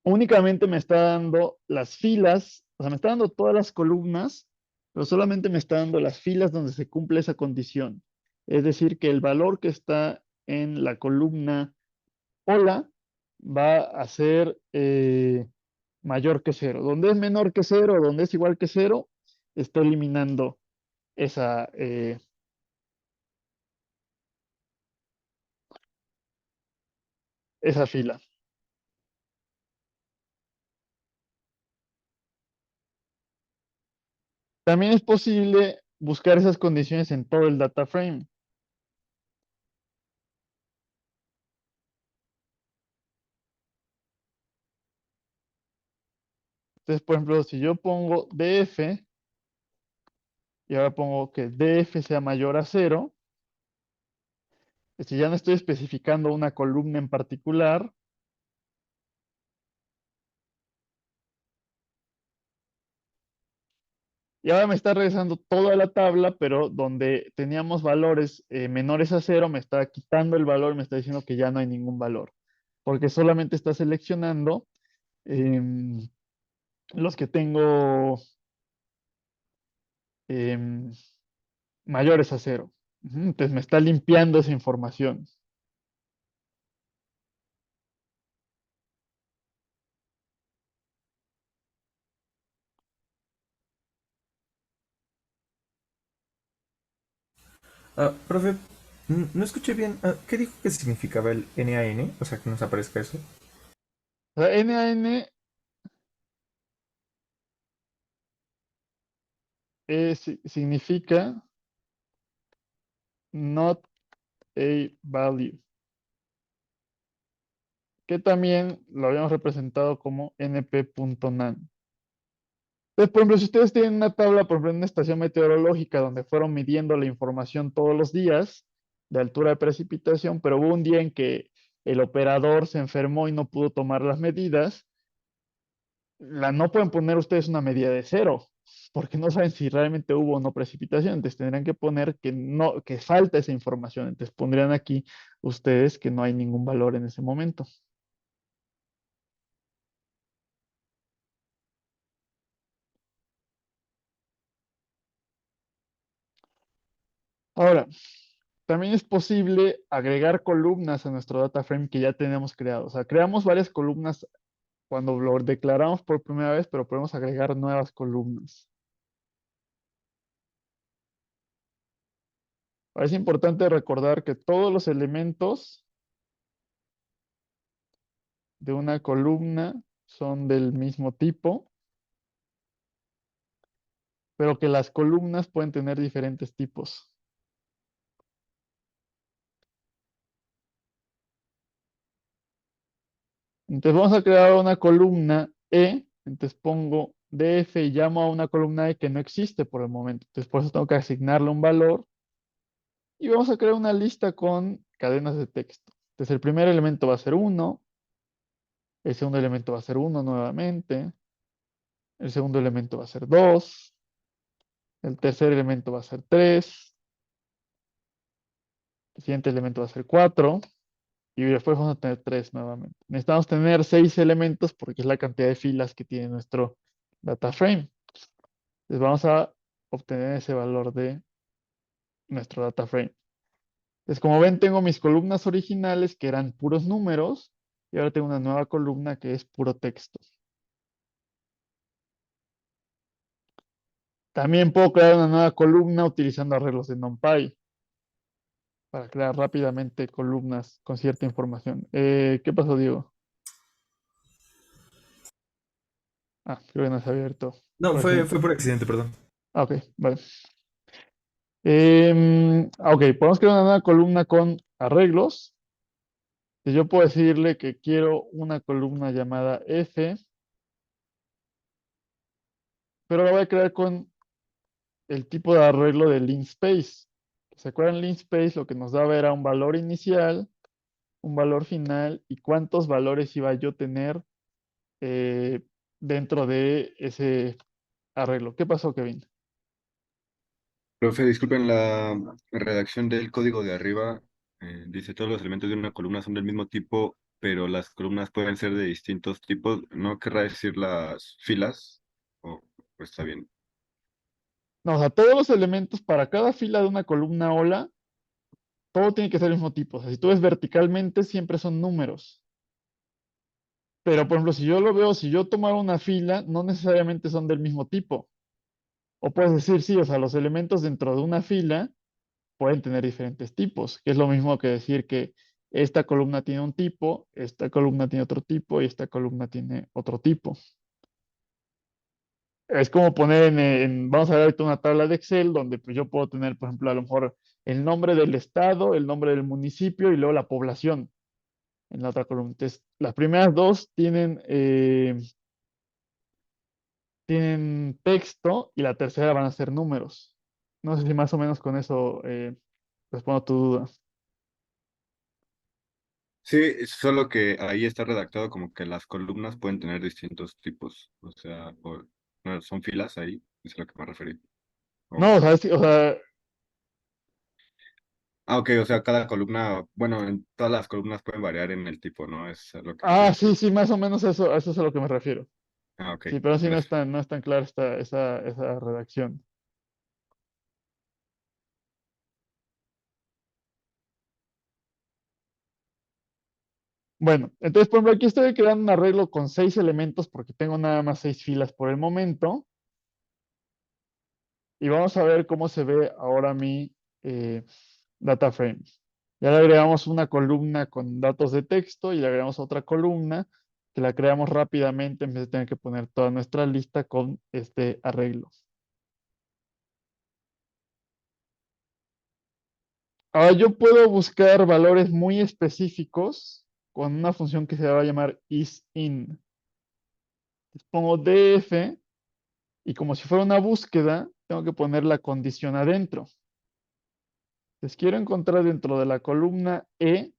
únicamente me está dando las filas, o sea, me está dando todas las columnas, pero solamente me está dando las filas donde se cumple esa condición. Es decir, que el valor que está en la columna hola va a ser mayor que cero. Donde es menor que cero, donde es igual que cero, estoy eliminando esa, esa fila. También es posible buscar esas condiciones en todo el data frame. Entonces, por ejemplo, si yo pongo df y ahora pongo que df sea mayor a cero, si ya no estoy especificando una columna en particular, y ahora me está regresando toda la tabla, pero donde teníamos valores menores a cero, me está quitando el valor, me está diciendo que ya no hay ningún valor, porque solamente está seleccionando em, los que tengo em, mayores a cero. Ujú, entonces me está limpiando esa información. Profe, no escuché bien. ¿Qué dijo que significaba el NaN? O sea, que nos aparezca eso. O sea, NaN significa not a value, que también lo habíamos representado como np.nan. Entonces, por ejemplo, si ustedes tienen una tabla, por ejemplo, en una estación meteorológica donde fueron midiendo la información todos los días de altura de precipitación, pero hubo un día en que el operador se enfermó y no pudo tomar las medidas, no pueden poner ustedes una medida de cero, porque no saben si realmente hubo o no precipitación. Entonces tendrían que poner que no, que falta esa información. Entonces pondrían aquí ustedes que no hay ningún valor en ese momento. Ahora, también es posible agregar columnas a nuestro data frame que ya tenemos creado. O sea, creamos varias columnas cuando lo declaramos por primera vez, pero podemos agregar nuevas columnas. Ahora es importante recordar que todos los elementos de una columna son del mismo tipo, pero que las columnas pueden tener diferentes tipos. Entonces vamos a crear una columna E, entonces pongo df y llamo a una columna E que no existe por el momento. Entonces por eso tengo que asignarle un valor y vamos a crear una lista con cadenas de texto. Entonces el primer elemento va a ser 1, el segundo elemento va a ser 1 nuevamente, el segundo elemento va a ser 2, el tercer elemento va a ser 3, el siguiente elemento va a ser 4 y después vamos a tener 3 nuevamente. Necesitamos tener 6 elementos porque es la cantidad de filas que tiene nuestro data frame. Entonces vamos a obtener ese valor de nuestro data frame. Entonces, como ven, tengo mis columnas originales que eran puros números y ahora tengo una nueva columna que es puro texto. También puedo crear una nueva columna utilizando arreglos de NumPy para crear rápidamente columnas con cierta información. ¿Qué pasó, Diego? Ah, creo que no se ha abierto. No, Por fue accidente. por accidente, perdón. Ah, ok, vale. Ok, podemos crear una nueva columna con arreglos. Y yo puedo decirle que quiero una columna llamada F, pero la voy a crear con el tipo de arreglo de linspace. ¿Se acuerdan? Linspace lo que nos daba era un valor inicial, un valor final y cuántos valores iba yo a tener dentro de ese arreglo. ¿Qué pasó, Kevin? Profe, disculpen, la redacción del código de arriba dice todos los elementos de una columna son del mismo tipo, pero las columnas pueden ser de distintos tipos. ¿No querrá decir las filas? O pues está bien. No, o sea, todos los elementos para cada fila de una columna hola, todo tiene que ser el mismo tipo. O sea, si tú ves verticalmente, siempre son números. Pero, por ejemplo, si yo lo veo, si yo tomara una fila, no necesariamente son del mismo tipo. O puedes decir, sí, o sea, los elementos dentro de una fila pueden tener diferentes tipos, que es lo mismo que decir que esta columna tiene un tipo, esta columna tiene otro tipo y esta columna tiene otro tipo. Es como poner vamos a ver ahorita una tabla de Excel donde pues, yo puedo tener, por ejemplo, a lo mejor el nombre del estado, el nombre del municipio y luego la población en la otra columna. Entonces, las primeras dos tienen texto y la tercera van a ser números. No sé si más o menos con eso respondo a tu duda. Sí, es solo que ahí está redactado como que las columnas pueden tener distintos tipos. O sea, no, son filas ahí, es a lo que me referí. No, O, o sea, o sea, ok, o sea, cada columna, bueno, en todas las columnas pueden variar en el tipo, ¿no? Es a lo que quería sí, decir. sí, más o menos eso, a eso es a lo que me refiero. Ah, ok, Sí, pero sí gracias. no es tan clara esa redacción. Bueno, entonces, por ejemplo, aquí estoy creando un arreglo con 6 elementos porque tengo nada más 6 filas por el momento. Y vamos a ver cómo se ve ahora mi eh, data frame. Ya le agregamos una columna con datos de texto y le agregamos otra columna que la creamos rápidamente en vez de tener que poner toda nuestra lista con este arreglo. Ahora yo puedo buscar valores muy específicos con una función que se va a llamar isIn. Pongo df y como si fuera una búsqueda, tengo que poner la condición adentro. Entonces quiero encontrar dentro de la columna E,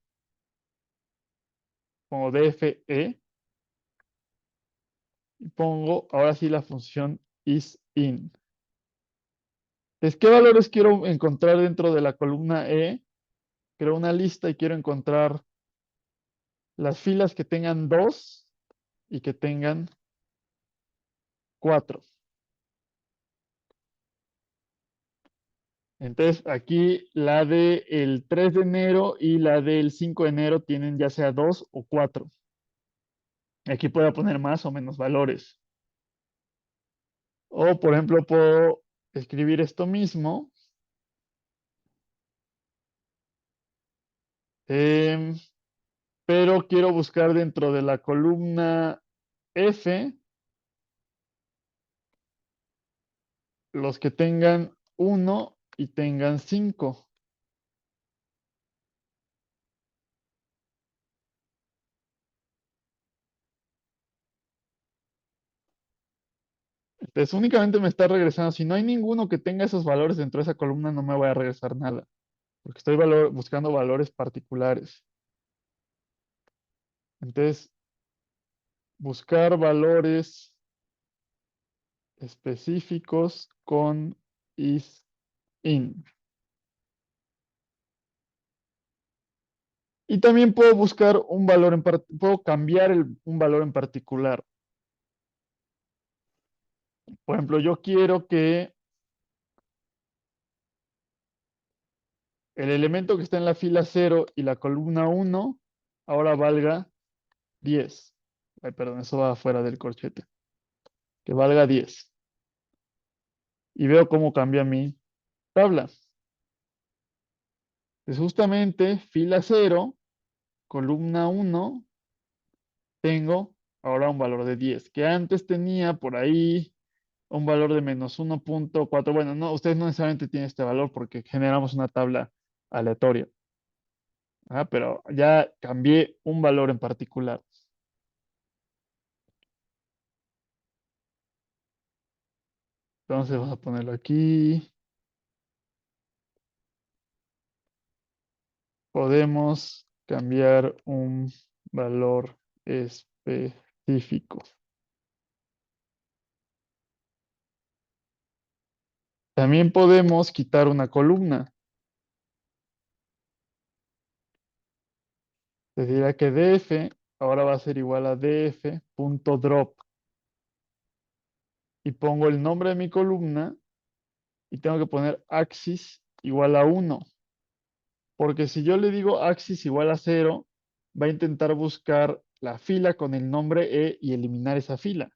pongo dfe y pongo ahora sí la función isIn. Entonces, ¿qué valores quiero encontrar dentro de la columna E? Creo una lista y quiero encontrar las filas que tengan 2 y que tengan 4. Entonces, aquí la del 3 de enero y la del 5 de enero tienen ya sea 2 o 4. Aquí puedo poner más o menos valores. O, por ejemplo, puedo escribir esto mismo. em, pero quiero buscar dentro de la columna F los que tengan 1 y tengan 5. Entonces únicamente me está regresando. Si no hay ninguno que tenga esos valores dentro de esa columna, no me voy a regresar nada. Porque estoy buscando valores particulares. Entonces, buscar valores específicos con isIn. Y también puedo buscar un valor puedo cambiar un valor en particular. Por ejemplo, yo quiero que el elemento que está en la fila 0 y la columna 1 ahora valga 10. Ay, perdón, eso va afuera del corchete. Que valga 10. Y veo cómo cambia mi tabla. Es justamente fila 0, columna 1, tengo ahora un valor de 10, que antes tenía por ahí un valor de menos 1.4. Bueno, no, ustedes no necesariamente tienen este valor porque generamos una tabla aleatoria. Pero ya cambié un valor en particular. Entonces vamos a ponerlo aquí. Podemos cambiar un valor específico. También podemos quitar una columna. Se dirá que df ahora va a ser igual a df.drop. Y pongo el nombre de mi columna y tengo que poner axis igual a 1. Porque si yo le digo axis igual a 0, va a intentar buscar la fila con el nombre E y eliminar esa fila.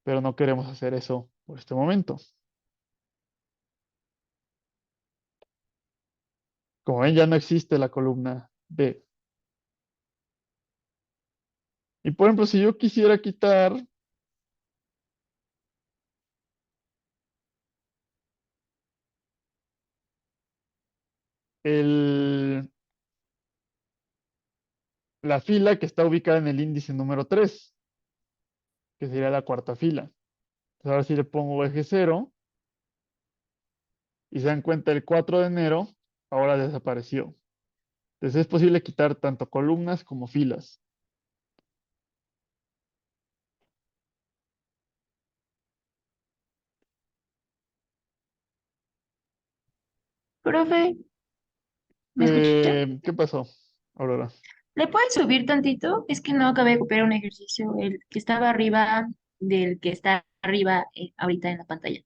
Pero no queremos hacer eso por este momento. Como ven, ya no existe la columna D. Y por ejemplo, si yo quisiera quitar el, la fila que está ubicada en el índice número 3, que sería la cuarta fila. Entonces ahora si le pongo eje 0, y se dan cuenta el 4 de enero, ahora desapareció. Entonces es posible quitar tanto columnas como filas. Profe, ¿me escucha? ¿Qué pasó, Aurora? ¿Le puedes subir tantito? Es que no acabé de copiar un ejercicio, el que estaba arriba del que está arriba ahorita en la pantalla.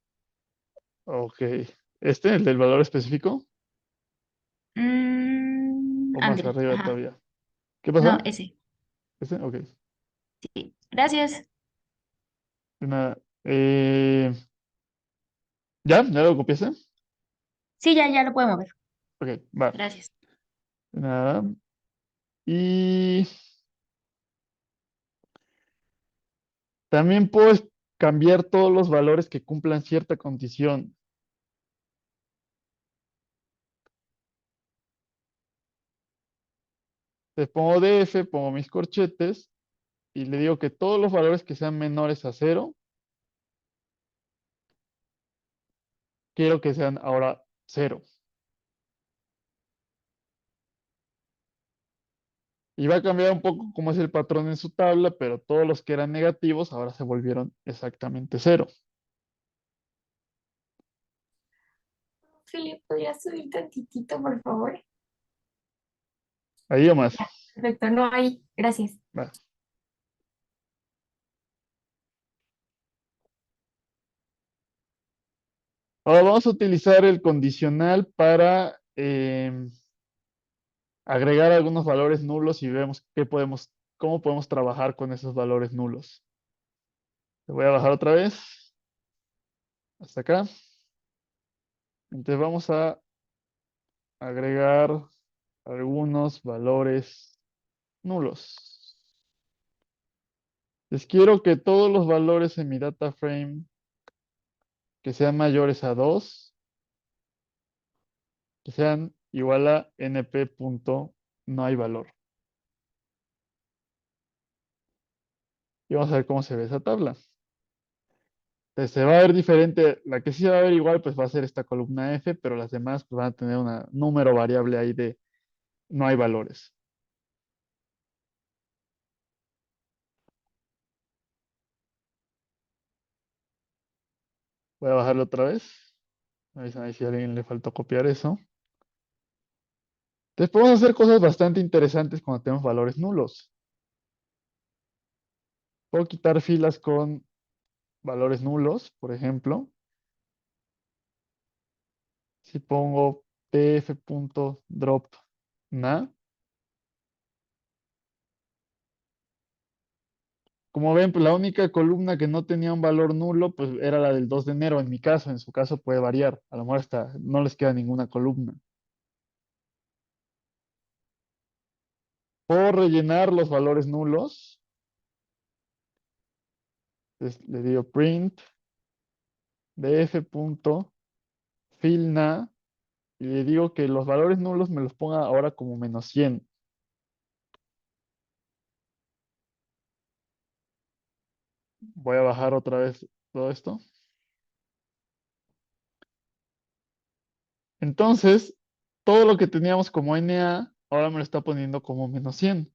Ok. ¿El del valor específico? ¿O más Ándale, arriba ajá. todavía? ¿Qué No, pasó? ese. Ok. Sí. Gracias. De nada. ¿Ya? ¿Ya lo copiaste? Sí, ya lo puedo mover. Ok, va. Gracias. De nada. Y también puedes cambiar todos los valores que cumplan cierta condición. Te pongo DF, pongo mis corchetes y le digo que todos los valores que sean menores a 0, quiero que sean ahora 0. Y va a cambiar un poco cómo es el patrón en su tabla, pero todos los que eran negativos ahora se volvieron exactamente 0. Felipe, ¿podrías subir tantitito, por favor? Ahí o más. Perfecto, no hay. Gracias. Va. Ahora vamos a utilizar el condicional para agregar algunos valores nulos y vemos cómo podemos trabajar con esos valores nulos. Le voy a bajar otra vez hasta acá. Entonces vamos a agregar algunos valores nulos. Les quiero que todos los valores en mi data frame que sean mayores a 2, que sean igual a np punto no hay valor. Y vamos a ver cómo se ve esa tabla. Entonces se va a ver diferente. La que sí se va a ver igual, pues va a ser esta columna F, pero las demás pues, van a tener un número variable ahí de no hay valores. Voy a bajarlo otra vez. Me avisan ahí si a alguien le faltó copiar eso. Entonces podemos hacer cosas bastante interesantes cuando tenemos valores nulos. Puedo quitar filas con valores nulos, por ejemplo. Si pongo df.drop na. Como ven, pues la única columna que no tenía un valor nulo, pues era la del 2 de enero en mi caso. En su caso puede variar. A lo mejor hasta no les queda ninguna columna. Puedo rellenar los valores nulos. Entonces, le digo print df.fillNa y le digo que los valores nulos me los ponga ahora como -100. Voy a bajar otra vez todo esto. Entonces, todo lo que teníamos como NA, ahora me lo está poniendo como -100.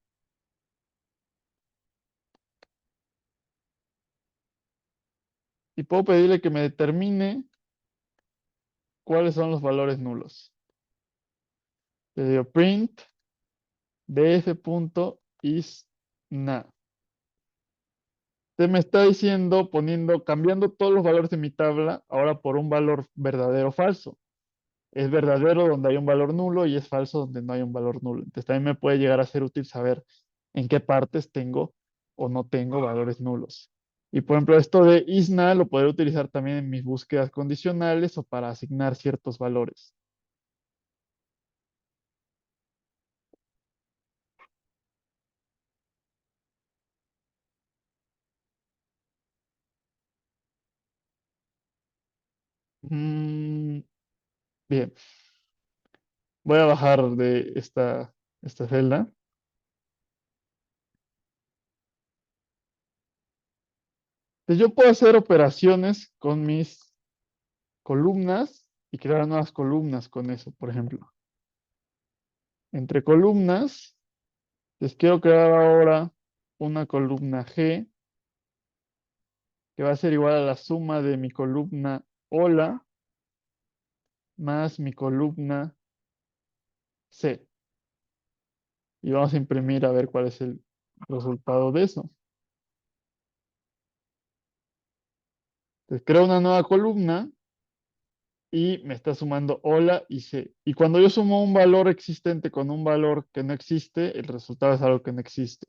Y puedo pedirle que me determine cuáles son los valores nulos. Le digo print df.isNa. Usted me está diciendo, cambiando todos los valores de mi tabla, ahora por un valor verdadero o falso. Es verdadero donde hay un valor nulo y es falso donde no hay un valor nulo. Entonces también me puede llegar a ser útil saber en qué partes tengo o no tengo valores nulos. Y por ejemplo, esto de isNa lo podré utilizar también en mis búsquedas condicionales o para asignar ciertos valores. Mm, bien, voy a bajar de esta celda. Entonces yo puedo hacer operaciones con mis columnas y crear nuevas columnas con eso, por ejemplo. Entre columnas, les quiero crear ahora una columna G que va a ser igual a la suma de mi columna hola más mi columna C. Y vamos a imprimir a ver cuál es el resultado de eso. Entonces creo una nueva columna y me está sumando hola y C. Y cuando yo sumo un valor existente con un valor que no existe, el resultado es algo que no existe.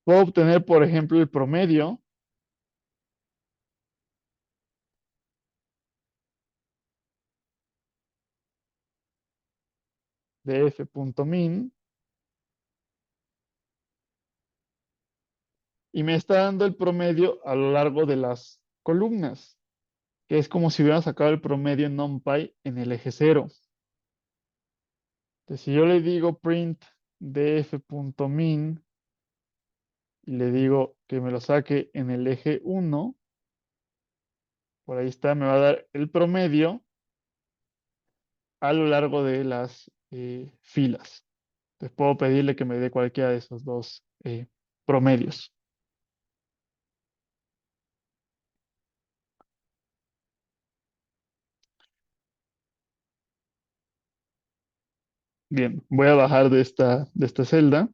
Puedo obtener, por ejemplo, el promedio de f.min y me está dando el promedio a lo largo de las columnas, que es como si hubiera sacado el promedio en NumPy en el eje 0. Entonces, si yo le digo print df.min y le digo que me lo saque en el eje 1, por ahí está, me va a dar el promedio a lo largo de las filas. Entonces puedo pedirle que me dé cualquiera de esos dos promedios. Bien, voy a bajar de esta celda.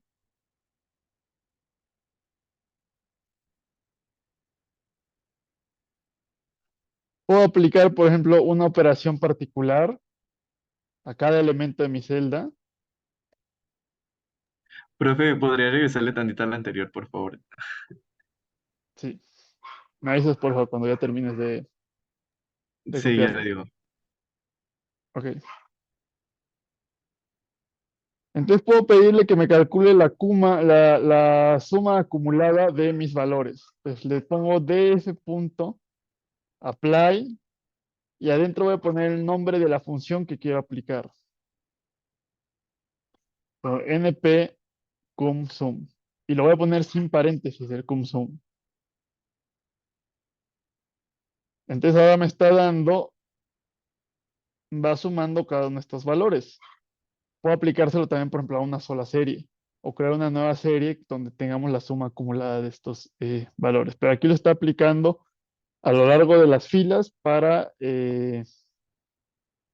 Puedo aplicar, por ejemplo, una operación particular a cada elemento de mi celda. Profe, ¿podría regresarle tantito a la anterior, por favor? Sí, me avisas, por favor, cuando ya termines de Sí, ya copiarlo. le digo. Ok. Entonces puedo pedirle que me calcule la suma acumulada de mis valores. Pues le pongo df.apply y adentro voy a poner el nombre de la función que quiero aplicar. np-cum-sum. Y lo voy a poner sin paréntesis el cum-sum. Entonces ahora me está dando, va sumando cada uno de estos valores. Puedo aplicárselo también, por ejemplo, a una sola serie o crear una nueva serie donde tengamos la suma acumulada de estos valores. Pero aquí lo está aplicando a lo largo de las filas para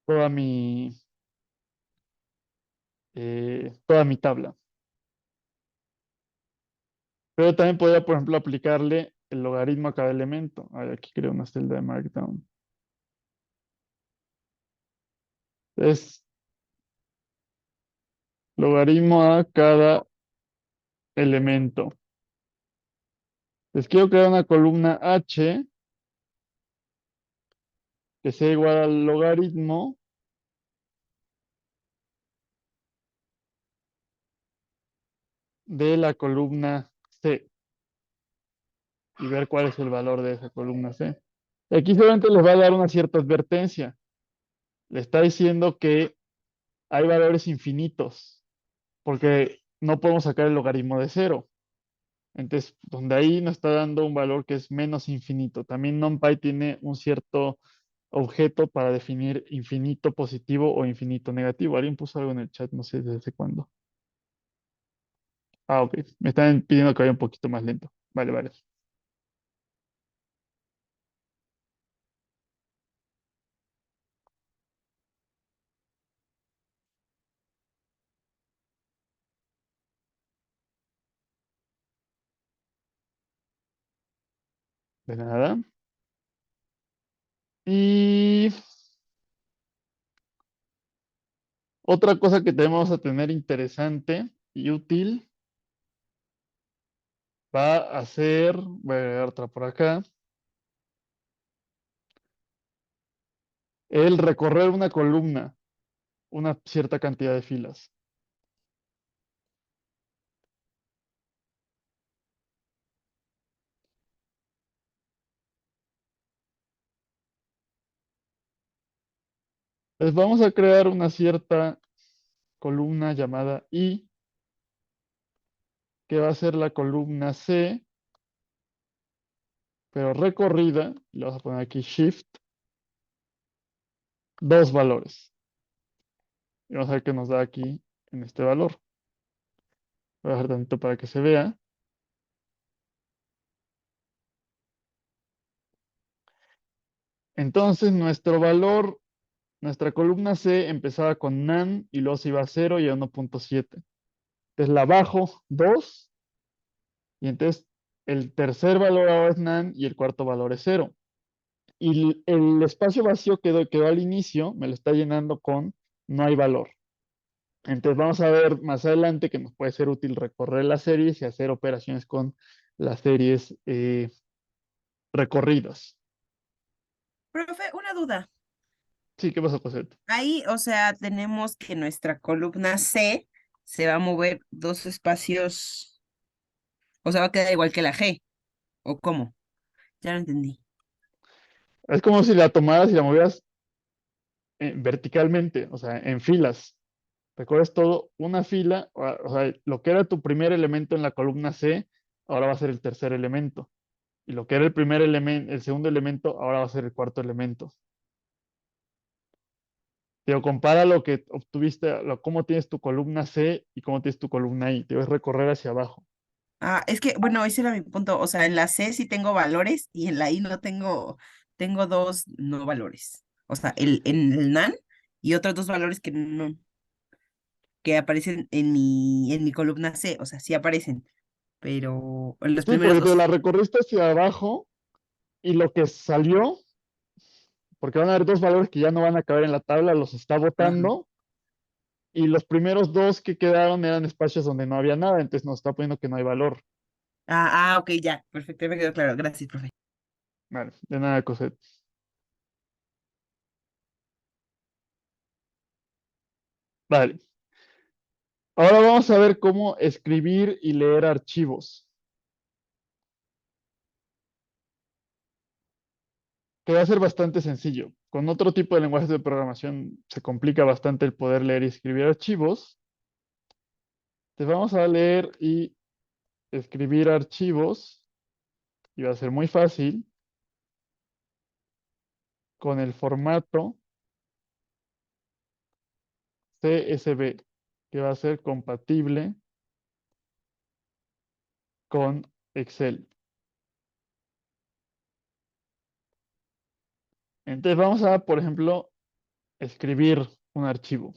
toda mi tabla. Pero también podría, por ejemplo, aplicarle el logaritmo a cada elemento. A ver, aquí creo una celda de Markdown. Es logaritmo a cada elemento. Les quiero crear una columna H que sea igual al logaritmo de la columna C y ver cuál es el valor de esa columna C. Y aquí solamente les va a dar una cierta advertencia. Le está diciendo que hay valores infinitos, porque no podemos sacar el logaritmo de cero. Entonces, donde ahí nos está dando un valor que es menos infinito. También NumPy tiene un cierto objeto para definir infinito positivo o infinito negativo. Alguien puso algo en el chat, no sé desde cuándo. Ah, ok. Me están pidiendo que vaya un poquito más lento. Vale, vale. De nada. Y otra cosa que tenemos a tener interesante y útil va a ser, voy a agregar otra por acá, el recorrer una columna, una cierta cantidad de filas. Entonces vamos a crear una cierta columna llamada I, que va a ser la columna C, pero recorrida, le vamos a poner aquí Shift, dos valores. Y vamos a ver qué nos da aquí en este valor. Voy a dejar tantito para que se vea. Entonces nuestro valor, nuestra columna C empezaba con NaN y luego se iba a 0 y a 1.7. Entonces la bajo 2 y entonces el tercer valor ahora es NaN y el cuarto valor es 0. Y el espacio vacío quedó al inicio, me lo está llenando con no hay valor. Entonces vamos a ver más adelante que nos puede ser útil recorrer las series y hacer operaciones con las series recorridas. Profe, una duda. Sí, ¿qué pasa, Cosette? Ahí, o sea, tenemos que nuestra columna C se va a mover dos espacios, o sea, va a quedar igual que la G, ¿o cómo? Ya lo entendí. Es como si la tomaras y la movieras verticalmente, o sea, en filas. Recorres todo una fila, o sea, lo que era tu primer elemento en la columna C, ahora va a ser el tercer elemento. Y lo que era el primer elemento, el segundo elemento, ahora va a ser el cuarto elemento. Pero compara lo que obtuviste, cómo tienes tu columna C y cómo tienes tu columna I. Te vas a recorrer hacia abajo. Ah, es que, bueno, ese era mi punto. O sea, en la C sí tengo valores y en la I no tengo dos no valores. O sea, en el NaN y otros dos valores que no, que aparecen en mi columna C. O sea, sí aparecen, pero en los Sí, primeros porque la dos. recorriste hacia abajo y lo que salió, porque van a haber dos valores que ya no van a caber en la tabla, los está Ajá. botando. Y los primeros dos que quedaron eran espacios donde no había nada, entonces nos está poniendo que no hay valor. Ok, ya, perfecto, ya me quedó claro. Gracias, profe. Vale, de nada, Cosette. Vale. Ahora vamos a ver cómo escribir y leer archivos. Que va a ser bastante sencillo. Con otro tipo de lenguajes de programación se complica bastante el poder leer y escribir archivos. Entonces vamos a leer y escribir archivos y va a ser muy fácil con el formato CSV, que va a ser compatible con Excel. Entonces vamos a, por ejemplo, escribir un archivo.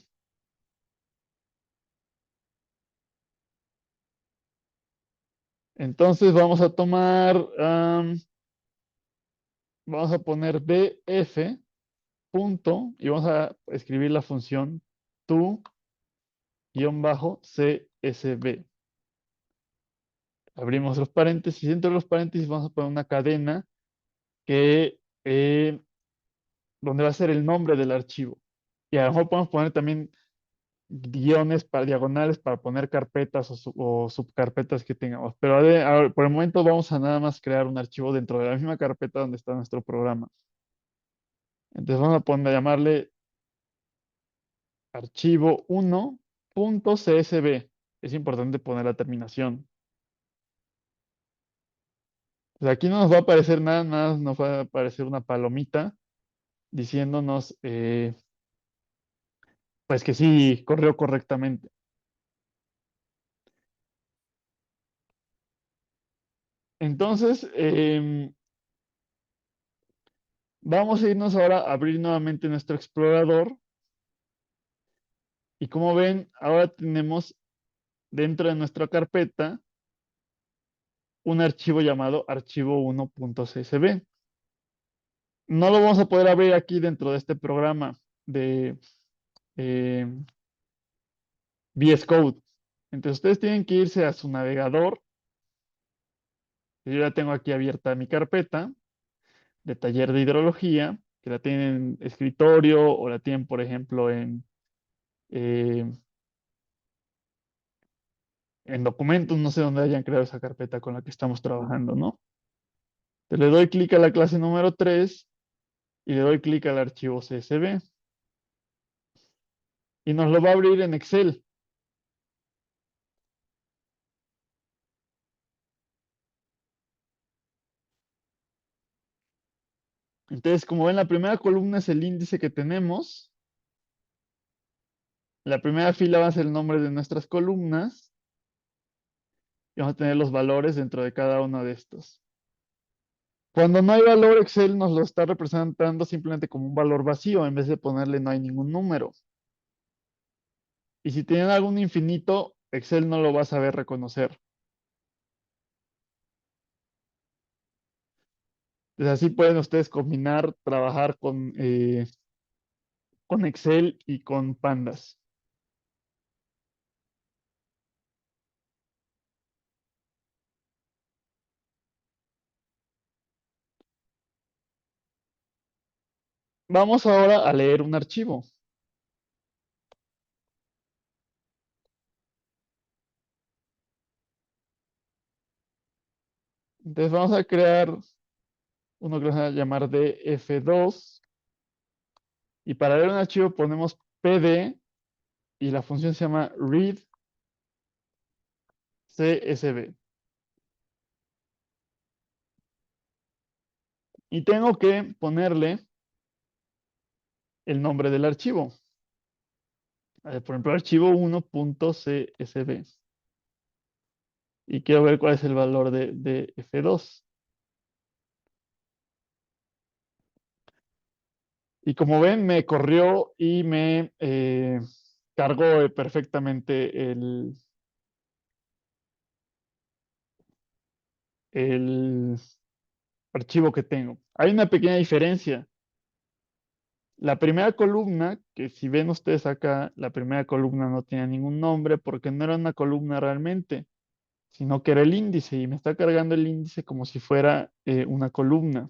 Entonces vamos a tomar, vamos a poner bf punto y vamos a escribir la función to-csv. Abrimos los paréntesis y dentro de los paréntesis vamos a poner una cadena que, donde va a ser el nombre del archivo. Y a lo mejor podemos poner también guiones para diagonales para poner carpetas o subcarpetas que tengamos. Pero por el momento vamos a nada más crear un archivo dentro de la misma carpeta donde está nuestro programa. Entonces vamos a poner, llamarle archivo 1.csv. Es importante poner la terminación. Pues aquí no nos va a aparecer nada, nada nos va a aparecer una palomita diciéndonos pues que sí corrió correctamente. Entonces, vamos a irnos ahora a abrir nuevamente nuestro explorador. Y como ven, ahora tenemos dentro de nuestra carpeta un archivo llamado archivo1.csv. No lo vamos a poder abrir aquí dentro de este programa de VS Code. Entonces ustedes tienen que irse a su navegador. Yo ya tengo aquí abierta mi carpeta de taller de hidrología, que la tienen en escritorio o la tienen, por ejemplo, eh, en documentos, no sé dónde hayan creado esa carpeta con la que estamos trabajando, ¿no? Entonces, le doy clic a la clase número 3 y le doy clic al archivo CSV. Y nos lo va a abrir en Excel. Entonces, como ven, la primera columna es el índice que tenemos. La primera fila va a ser el nombre de nuestras columnas. Y vamos a tener los valores dentro de cada uno de estos. Cuando no hay valor, Excel nos lo está representando simplemente como un valor vacío, en vez de ponerle no hay ningún número. Y si tienen algún infinito, Excel no lo va a saber reconocer. Entonces así pueden ustedes combinar, trabajar con Excel y con Pandas. Vamos ahora a leer un archivo. Entonces vamos a crear uno que vamos a llamar df2. Y para leer un archivo ponemos pd y la función se llama read csv. Y tengo que ponerle el nombre del archivo. Por ejemplo, archivo 1.csv. Y quiero ver cuál es el valor de F2. Y como ven, me corrió y me cargó perfectamente el archivo que tengo. Hay una pequeña diferencia. La primera columna, que si ven ustedes acá, la primera columna no tenía ningún nombre porque no era una columna realmente, sino que era el índice y me está cargando el índice como si fuera una columna.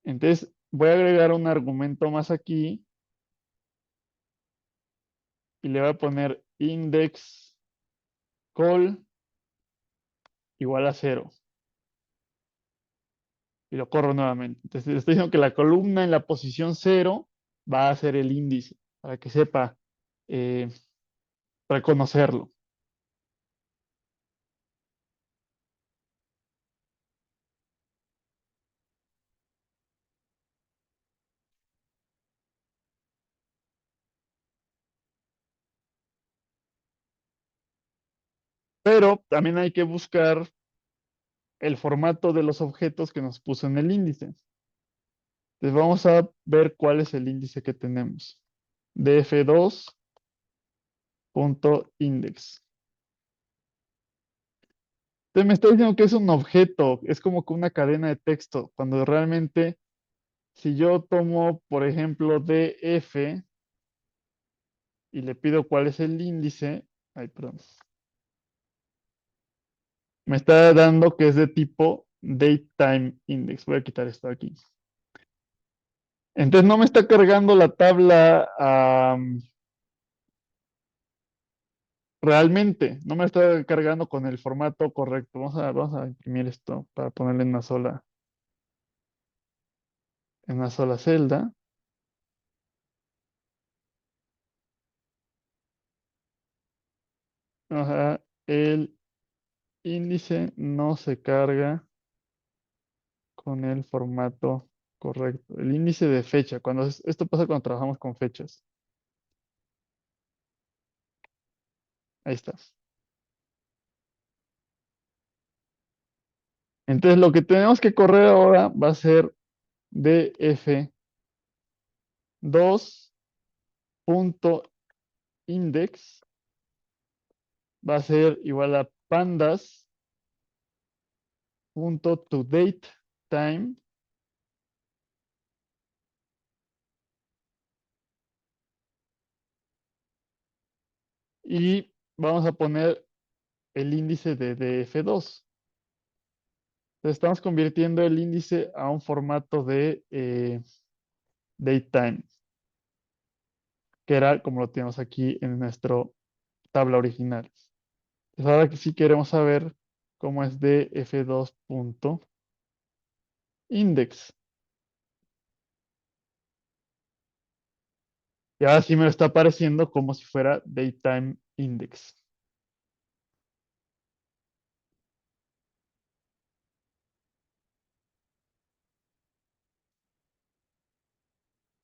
Entonces voy a agregar un argumento más aquí y le voy a poner index call igual a 0. Y lo corro nuevamente. Entonces le estoy diciendo que la columna en la posición 0 va a ser el índice, para que sepa reconocerlo. Pero también hay que buscar el formato de los objetos que nos puso en el índice. Entonces vamos a ver cuál es el índice que tenemos. df2.index. Entonces me está diciendo que es un objeto, es como que una cadena de texto, cuando realmente si yo tomo, por ejemplo, DF y le pido cuál es el índice, ay, perdón, me está dando que es de tipo DateTime Index. Voy a quitar esto aquí. Entonces no me está cargando la tabla realmente, no me está cargando con el formato correcto. Vamos a imprimir esto para ponerle en una sola celda. Ajá, el índice no se carga con el formato correcto. El índice de fecha, esto pasa cuando trabajamos con fechas. Ahí está. Entonces lo que tenemos que correr ahora va a ser df2.index, va a ser igual a pandas.toDateTime y vamos a poner el índice de df2. Entonces estamos convirtiendo el índice a un formato de datetime, que era como lo tenemos aquí en nuestra tabla original. Entonces ahora que sí queremos saber cómo es df2.index. Y ahora sí me lo está apareciendo como si fuera datetime index.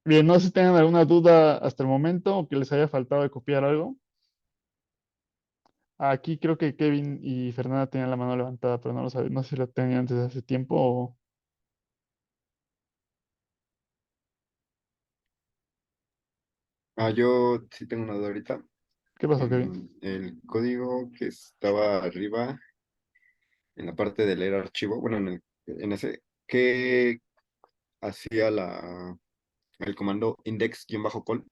Bien, no sé si tengan alguna duda hasta el momento o que les haya faltado de copiar algo. Aquí creo que Kevin y Fernanda tenían la mano levantada, pero no lo sabía. No sé si lo tenían desde hace tiempo o... Yo sí tengo una duda ahorita. ¿Qué pasó, Kevin? El código que estaba arriba, en la parte de leer archivo, bueno, en ese, ¿qué hacía el comando index-call?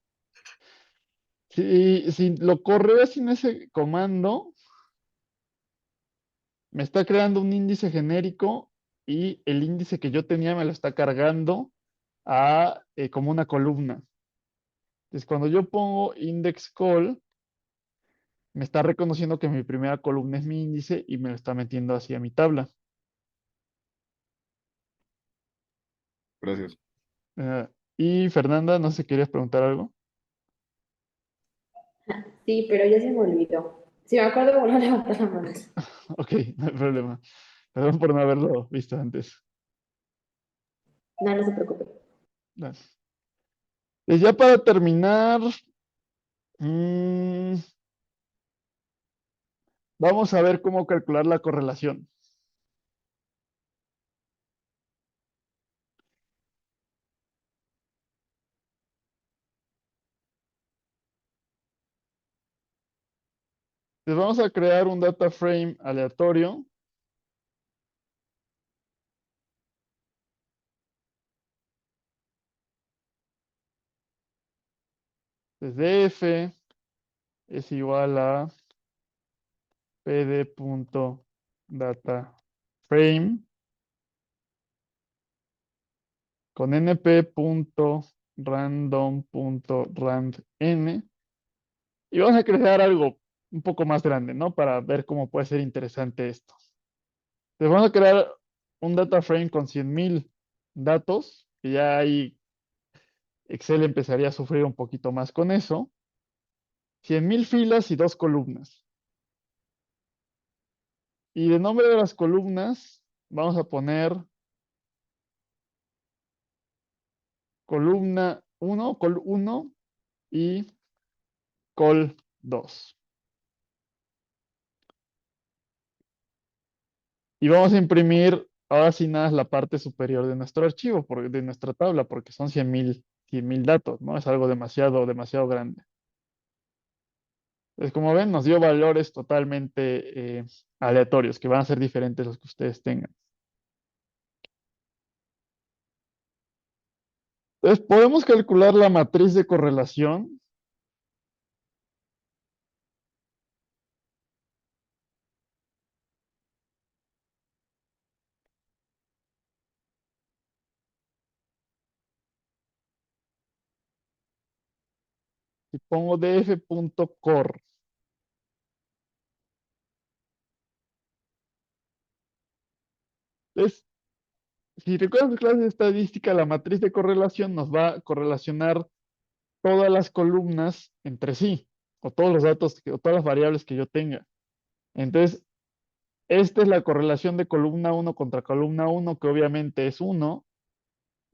Si lo correo sin ese comando, me está creando un índice genérico y el índice que yo tenía me lo está cargando como una columna. Entonces, cuando yo pongo index call, me está reconociendo que mi primera columna es mi índice y me lo está metiendo hacia mi tabla. Gracias. Y Fernanda, no sé si querías preguntar algo. Sí, pero ya se me olvidó. Si me acuerdo, vuelvo a levantar la mano. Ok, no hay problema. Perdón por no haberlo visto antes. No, no se preocupe. Dale. Y ya para terminar, mm, vamos a ver cómo calcular la correlación. Entonces vamos a crear un data frame aleatorio. Desde f es igual a pd.dataframe con np.random.randn y vamos a crear algo un poco más grande, ¿no? Para ver cómo puede ser interesante esto. Entonces vamos a crear un data frame con 100,000 datos, que ya ahí Excel empezaría a sufrir un poquito más con eso. 100,000 filas y 2 columnas. Y de nombre de las columnas vamos a poner columna 1, col 1 y col 2. Y vamos a imprimir ahora sí nada la parte superior de nuestro archivo, de nuestra tabla, porque son 100,000 datos, ¿no? Es algo demasiado, demasiado grande. Entonces, como ven, nos dio valores totalmente aleatorios, que van a ser diferentes los que ustedes tengan. Entonces, podemos calcular la matriz de correlación. Si pongo df.cor. Entonces, si recuerdas las clases de estadística, la matriz de correlación nos va a correlacionar todas las columnas entre sí, o todos los datos, o todas las variables que yo tenga. Entonces, esta es la correlación de columna 1 contra columna 1, que obviamente es 1.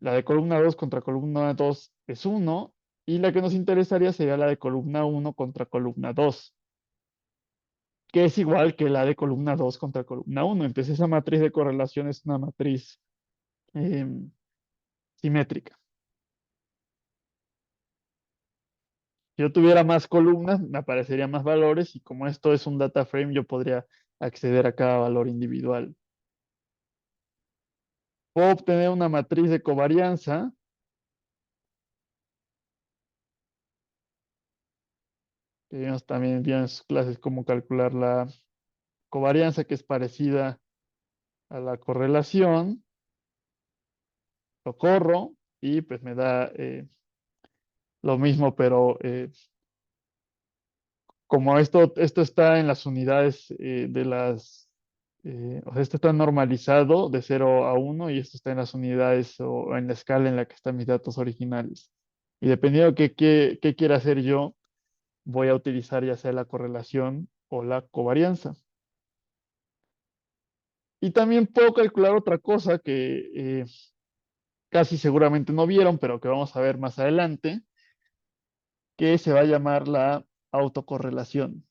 La de columna 2 contra columna 2 es 1. Y la que nos interesaría sería la de columna 1 contra columna 2, que es igual que la de columna 2 contra columna 1. Entonces, esa matriz de correlación es una matriz simétrica. Si yo tuviera más columnas, me aparecerían más valores y como esto es un data frame, yo podría acceder a cada valor individual. Puedo obtener una matriz de covarianza. Que vimos también en sus clases cómo calcular la covarianza, que es parecida a la correlación. Lo corro y pues me da lo mismo, pero como esto está en las unidades de las, o sea, esto está normalizado de 0 a 1 y esto está en las unidades o en la escala en la que están mis datos originales. Y dependiendo de qué quiera hacer yo, voy a utilizar ya sea la correlación o la covarianza. Y también puedo calcular otra cosa que casi seguramente no vieron, pero que vamos a ver más adelante, que se va a llamar la autocorrelación.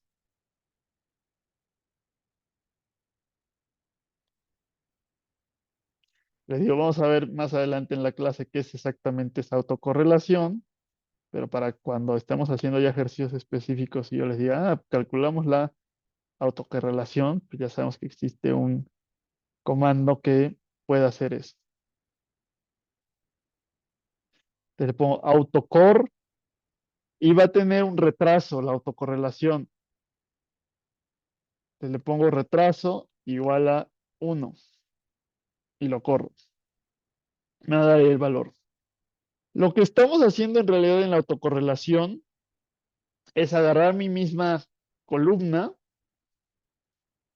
Les digo, vamos a ver más adelante en la clase qué es exactamente esa autocorrelación, pero para cuando estemos haciendo ya ejercicios específicos y yo les diga, calculamos la autocorrelación, pues ya sabemos que existe un comando que puede hacer eso. Entonces le pongo autocor y va a tener un retraso la autocorrelación. Entonces le pongo retraso igual a 1 y lo corro. Me va a dar ahí el valor. Lo que estamos haciendo en realidad en la autocorrelación es agarrar mi misma columna,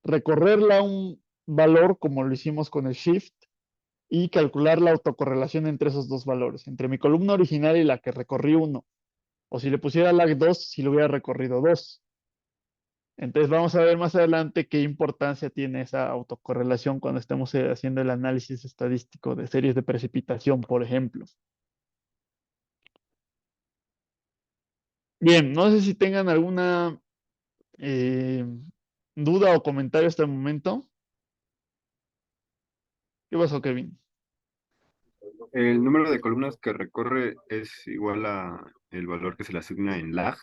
recorrerla a un valor como lo hicimos con el shift y calcular la autocorrelación entre esos dos valores, entre mi columna original y la que recorrí 1. O si le pusiera lag 2, si lo hubiera recorrido 2. Entonces vamos a ver más adelante qué importancia tiene esa autocorrelación cuando estemos haciendo el análisis estadístico de series de precipitación, por ejemplo. Bien, no sé si tengan alguna duda o comentario hasta el momento. ¿Qué pasó, Kevin? El número de columnas que recorre es igual a el valor que se le asigna en lag.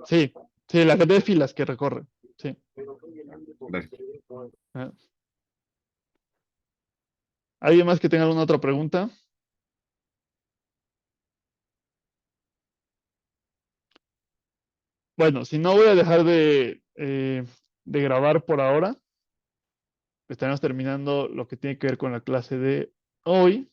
Sí, sí, la cantidad de filas que recorre. Sí. Gracias. Ah. ¿Alguien más que tenga alguna otra pregunta? Bueno, si no voy a dejar de grabar por ahora. Estaremos terminando lo que tiene que ver con la clase de hoy.